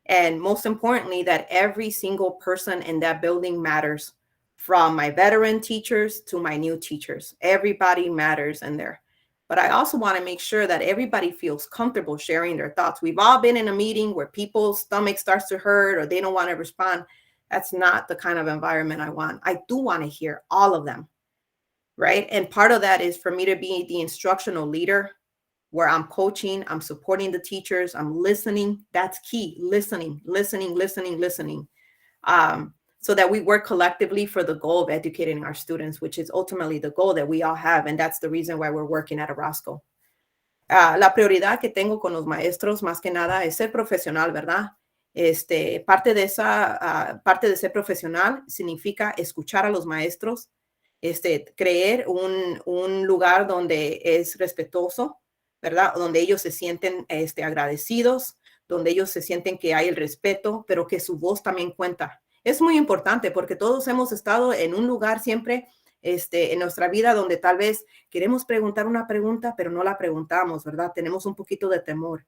And most importantly, that every single person in that building matters, from my veteran teachers to my new teachers. Everybody matters in there. But I also want to make sure that everybody feels comfortable sharing their thoughts. We've all been in a meeting where people's stomach starts to hurt or they don't want to respond. That's not the kind of environment I want. I do want to hear all of them, right? And part of that is for me to be the instructional leader where I'm coaching, I'm supporting the teachers, I'm listening. That's key. Listening. So so that we work collectively for the goal of educating our students, which is ultimately the goal that we all have. And that's the reason why we're working at Odossko. La prioridad que tengo con los maestros, más que nada, es ser profesional, ¿verdad? Parte de ser profesional significa escuchar a los maestros, creer un lugar donde es respetuoso, ¿verdad? Donde ellos se sienten agradecidos, donde ellos se sienten que hay el respeto, pero que su voz también cuenta. Es muy importante porque todos hemos estado en un lugar siempre en nuestra vida donde tal vez queremos preguntar una pregunta, pero no la preguntamos, ¿verdad? Tenemos un poquito de temor.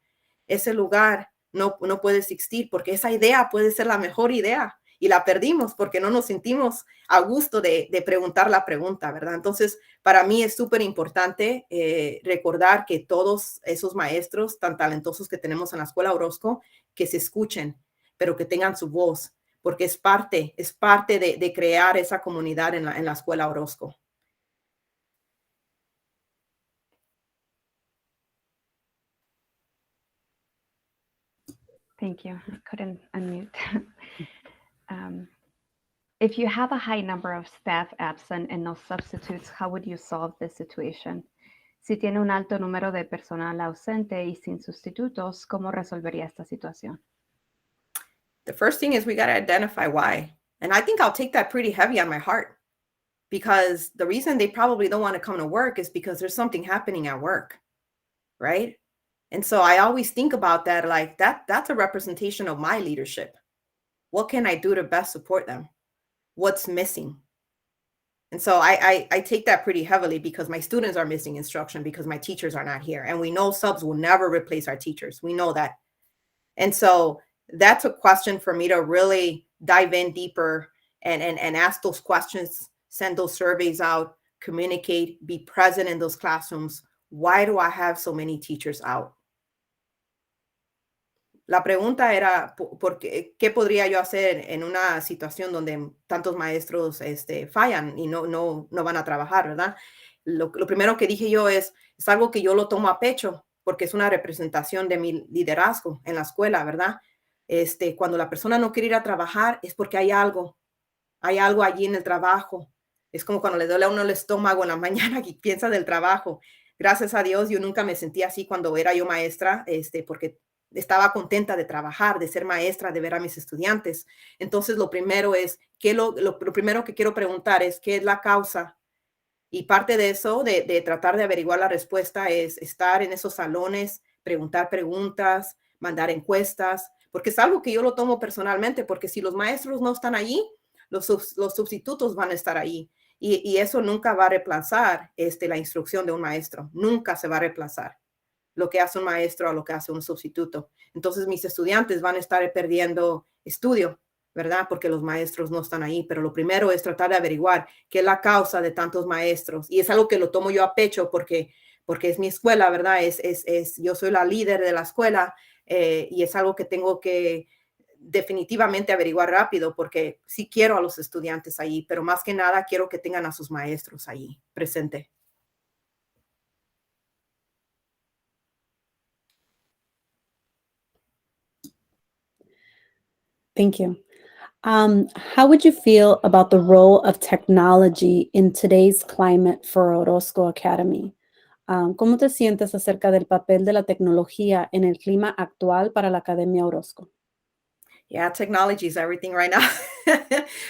Ese lugar no puede existir porque esa idea puede ser la mejor idea y la perdimos porque no nos sentimos a gusto de preguntar la pregunta, ¿verdad? Entonces, para mí es súper importante recordar que todos esos maestros tan talentosos que tenemos en la Escuela Odossko, que se escuchen, pero que tengan su voz, porque es parte de crear esa comunidad en la Escuela Odossko. Thank you. I couldn't unmute. If you have a high number of staff absent and no substitutes, how would you solve this situation? Si tiene un alto número de personal ausente y sin sustitutos, ¿cómo resolvería esta situación? The first thing is we got to identify why. And I think I'll take that pretty heavy on my heart, because the reason they probably don't want to come to work is because there's something happening at work, right? And so I always think about that, like that's a representation of my leadership. What can I do to best support them? What's missing? And so I take that pretty heavily because my students are missing instruction because my teachers are not here. And we know subs will never replace our teachers. We know that. And so that's a question for me to really dive in deeper and ask those questions, send those surveys out, communicate, be present in those classrooms. Why do I have so many teachers out? La pregunta era, ¿qué podría yo hacer en una situación donde tantos maestros fallan y no van a trabajar, ¿verdad? Lo primero que dije yo es algo que yo lo tomo a pecho porque es una representación de mi liderazgo en la escuela, ¿verdad? Cuando la persona no quiere ir a trabajar es porque hay algo allí en el trabajo. Es como cuando le duele a uno el estómago en la mañana y piensa del trabajo. Gracias a Dios, yo nunca me sentí así cuando era yo maestra, porque estaba contenta de trabajar, de ser maestra, de ver a mis estudiantes. Entonces, lo primero es, lo primero que quiero preguntar es, ¿qué es la causa? Y parte de eso, de tratar de averiguar la respuesta, es estar en esos salones, preguntar preguntas, mandar encuestas, porque es algo que yo lo tomo personalmente, porque si los maestros no están allí, los sustitutos van a estar allí. Y eso nunca va a reemplazar la instrucción de un maestro. Nunca se va a reemplazar lo que hace un maestro a lo que hace un sustituto. Entonces mis estudiantes van a estar perdiendo estudio, ¿verdad? Porque los maestros no están ahí. Pero lo primero es tratar de averiguar qué es la causa de tantos maestros. Y es algo que lo tomo yo a pecho porque es mi escuela, ¿verdad? Yo soy la líder de la escuela y es algo que tengo que definitivamente averiguar rápido porque sí quiero a los estudiantes ahí, pero más que nada quiero que tengan a sus maestros ahí presente. Thank you. How would you feel about the role of technology in today's climate for Odossko Academy? ¿Cómo te sientes acerca del papel de la tecnología en el clima actual para la Academia Odossko? Yeah, technology is everything right now.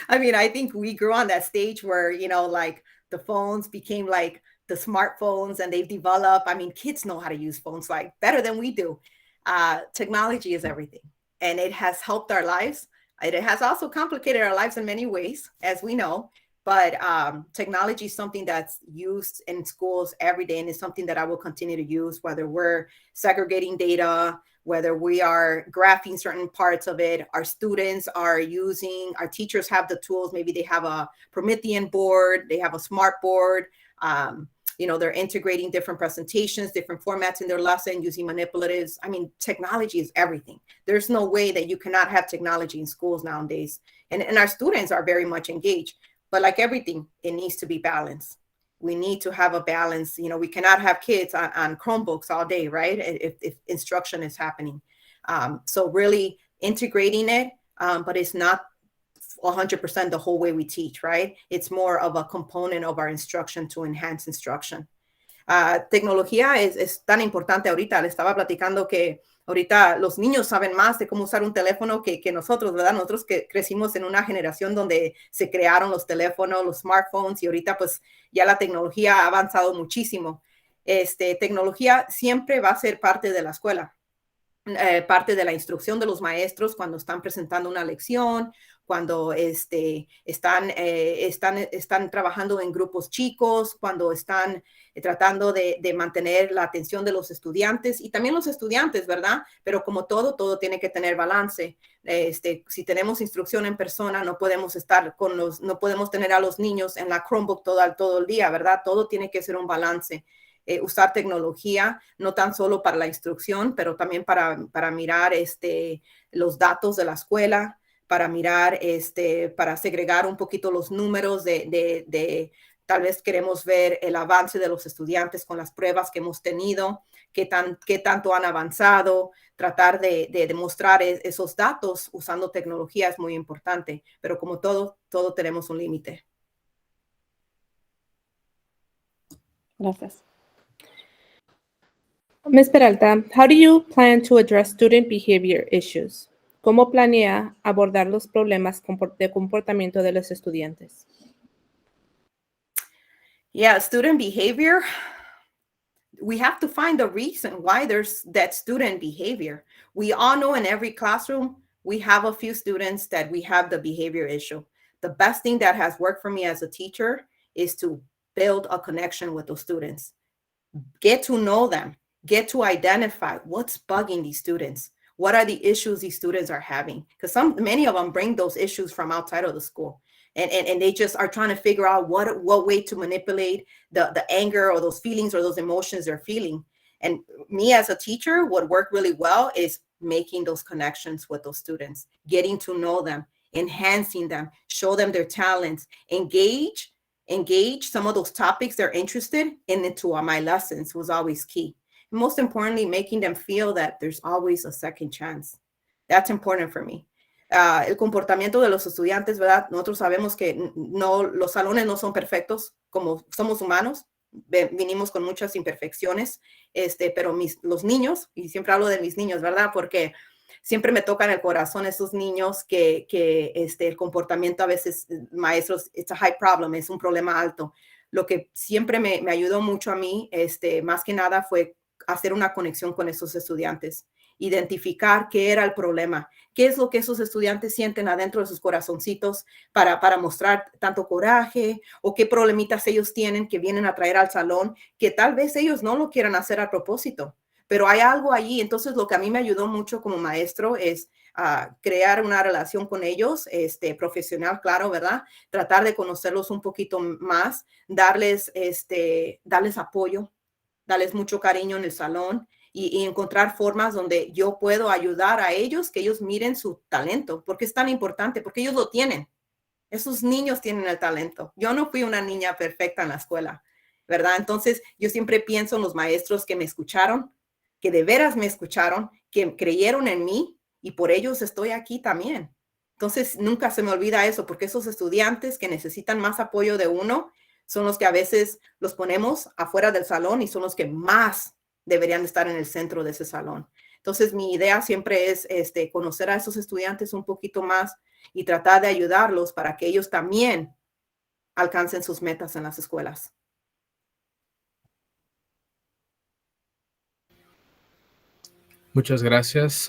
I mean, I think we grew on that stage where, like the phones became like the smartphones and they've developed. I mean, kids know how to use phones like better than we do. Technology is everything. And it has helped our lives. It has also complicated our lives in many ways, as we know. But technology is something that's used in schools every day, and it's something that I will continue to use, whether we're segregating data, whether we are graphing certain parts of it. Our students are using, our teachers have the tools. Maybe they have a Promethean board, they have a smart board. They're integrating different presentations, different formats in their lesson using manipulatives. I mean, technology is everything. There's no way that you cannot have technology in schools nowadays. And our students are very much engaged. But like everything, it needs to be balanced. We need to have a balance. We cannot have kids on Chromebooks all day, right? If instruction is happening. So really integrating it, but it's not 100% the whole way we teach, right? It's more of a component of our instruction to enhance instruction. Tecnología es tan importante ahorita. Le estaba platicando que ahorita los niños saben más de cómo usar un teléfono que nosotros, ¿verdad? Nosotros que crecimos en una generación donde se crearon los teléfonos, los smartphones, y ahorita pues ya la tecnología ha avanzado muchísimo. Tecnología siempre va a ser parte de la escuela. Parte de la instrucción de los maestros cuando están presentando una lección, cuando están trabajando en grupos chicos, cuando están tratando de mantener la atención de los estudiantes y también los estudiantes, ¿verdad? Pero como todo tiene que tener balance. Si tenemos instrucción en persona, no podemos no podemos tener a los niños en la Chromebook todo el día, ¿verdad? Todo tiene que ser un balance. Usar tecnología, no tan solo para la instrucción, pero también para mirar los datos de la escuela, para mirar, para segregar un poquito los números tal vez queremos ver el avance de los estudiantes con las pruebas que hemos tenido, qué tanto han avanzado, tratar de demostrar esos datos usando tecnología es muy importante, pero como todo tenemos un límite. Gracias. Ms. Peralta, how do you plan to address student behavior issues? ¿Cómo planea abordar los problemas de comportamiento de los estudiantes? Yeah, student behavior. We have to find the reason why there's that student behavior. We all know in every classroom, we have a few students that we have the behavior issue. The best thing that has worked for me as a teacher is to build a connection with those students. Get to know them. Get to identify what's bugging these students. What are the issues these students are having? Because many of them bring those issues from outside of the school. And they just are trying to figure out what way to manipulate the anger or those feelings or those emotions they're feeling. And me as a teacher, what worked really well is making those connections with those students, getting to know them, enhancing them, show them their talents, engage some of those topics they're interested in into my lessons was always key. Most importantly, making them feel that there's always a second chance. That's important for me. El comportamiento de los estudiantes, ¿verdad? Nosotros sabemos que los salones no son perfectos, como somos humanos, vinimos con muchas imperfecciones, pero los niños, y siempre hablo de mis niños, ¿verdad? Porque siempre me tocan el corazón esos niños que el comportamiento a veces, maestros, it's a high problem, es un problema alto. Lo que siempre me ayudó mucho a mí, más que nada, fue hacer una conexión con esos estudiantes, identificar qué era el problema, qué es lo que esos estudiantes sienten adentro de sus corazoncitos para mostrar tanto coraje o qué problemitas ellos tienen que vienen a traer al salón, que tal vez ellos no lo quieran hacer a propósito, pero hay algo allí. Entonces, lo que a mí me ayudó mucho como maestro es crear una relación con ellos, profesional, claro, ¿verdad? Tratar de conocerlos un poquito más, darles apoyo, darles mucho cariño en el salón y encontrar formas donde yo puedo ayudar a ellos, que ellos miren su talento, porque es tan importante, porque ellos lo tienen. Esos niños tienen el talento. Yo no fui una niña perfecta en la escuela, ¿verdad? Entonces, yo siempre pienso en los maestros que me escucharon, que de veras me escucharon, que creyeron en mí y por ellos estoy aquí también. Entonces, nunca se me olvida eso, porque esos estudiantes que necesitan más apoyo de uno son los que a veces los ponemos afuera del salón y son los que más deberían estar en el centro de ese salón. Entonces, mi idea siempre es conocer a esos estudiantes un poquito más y tratar de ayudarlos para que ellos también alcancen sus metas en las escuelas. Muchas gracias,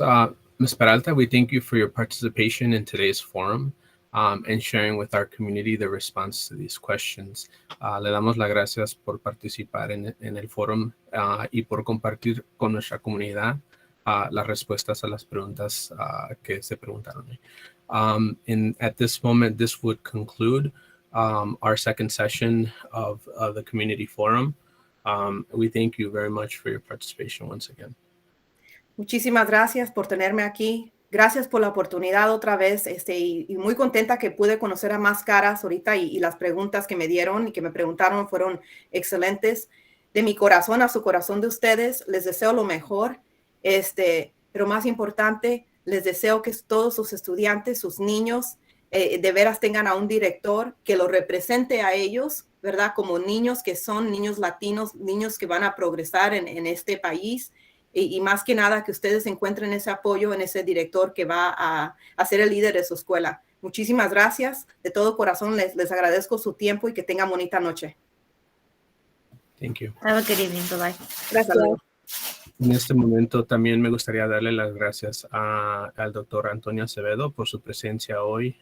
Ms. Peralta. We thank you for your participation in today's forum and sharing with our community the response to these questions. Le damos las gracias por participar en el forum y por compartir con nuestra comunidad las respuestas a las preguntas que se preguntaron. And at this moment, this would conclude our second session of the community forum. We thank you very much for your participation once again. Muchísimas gracias por tenerme aquí. Gracias por la oportunidad otra vez, y muy contenta que pude conocer a más caras ahorita y las preguntas que me dieron y que me preguntaron fueron excelentes. De mi corazón a su corazón de ustedes, les deseo lo mejor, pero más importante, les deseo que todos sus estudiantes, sus niños, de veras tengan a un director que lo represente a ellos, ¿verdad? Como niños que son niños latinos, niños que van a progresar en este país. Y más que nada que ustedes encuentren ese apoyo en ese director que va a ser el líder de su escuela. Muchísimas gracias. De todo corazón les agradezco su tiempo y que tengan bonita noche. Thank you. Have a good evening. Bye-bye. Hasta luego. En este momento también me gustaría darle las gracias al doctor Antonio Acevedo por su presencia hoy.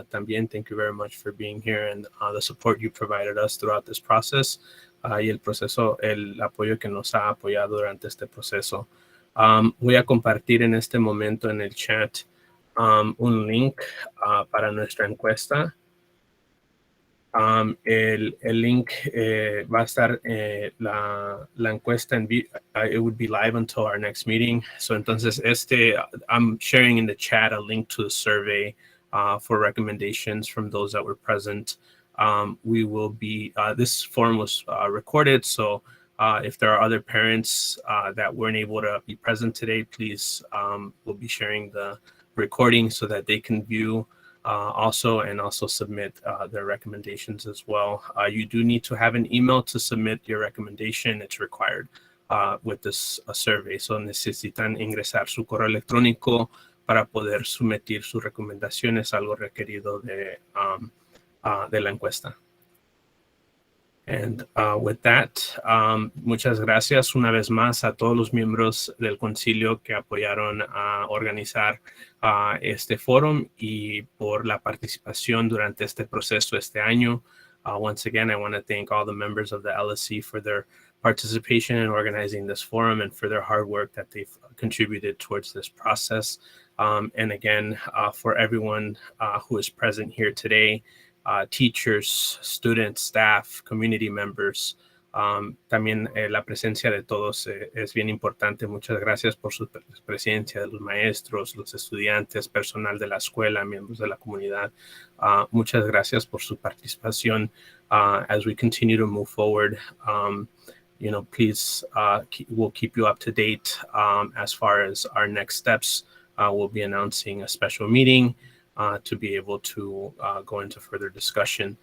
También thank you very much for being here and the support you provided us throughout this process y el apoyo que nos ha apoyado durante este proceso. Voy a compartir en este momento en el chat un link para nuestra encuesta. El link va a estar la encuesta it would be live until our next meeting. So entonces I'm sharing in the chat a link to the survey for recommendations from those that were present. We will be, this forum was recorded, so if there are other parents that weren't able to be present today, please, we'll be sharing the recording so that they can view also submit their recommendations as well. You do need to have an email to submit your recommendation. It's required with this survey. So necesitan ingresar su correo electrónico para poder someter sus recomendaciones, algo requerido de la encuesta. And with that, muchas gracias una vez más a todos los miembros del concilio que apoyaron a organizar este foro y por la participación durante este proceso este año. Once again, I want to thank all the members of the LSC for their participation in organizing this forum and for their hard work that they've contributed towards this process. And again, for everyone who is present here today, teachers, students, staff, community members. También la presencia de todos es bien importante. Muchas gracias por su presencia, de los maestros, los estudiantes, personal de la escuela, miembros de la comunidad. Muchas gracias por su participación. As we continue to move forward, please, we'll keep you up to date as far as our next steps. We'll be announcing a special meeting to be able to go into further discussion.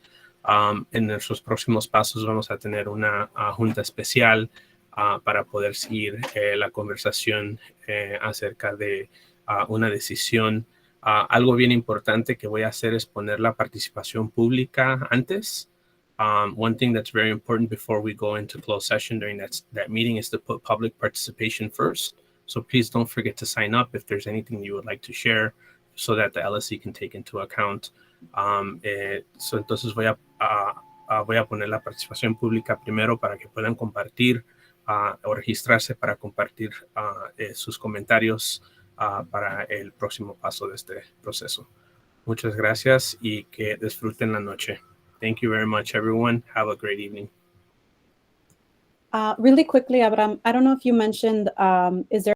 En nuestros próximos pasos vamos a tener una junta especial para poder seguir la conversación acerca de una decisión. Algo bien importante que voy a hacer es poner la participación pública antes. One thing that's very important before we go into closed session during that meeting is to put public participation first. So please don't forget to sign up if there's anything you would like to share, so that the LSC can take into account. Entonces voy a poner la participación pública primero para que puedan compartir o registrarse para compartir sus comentarios para el próximo paso de este proceso. Muchas gracias y que disfruten la noche. Thank you very much, everyone. Have a great evening. Really quickly, Abraham, I don't know if you mentioned, is there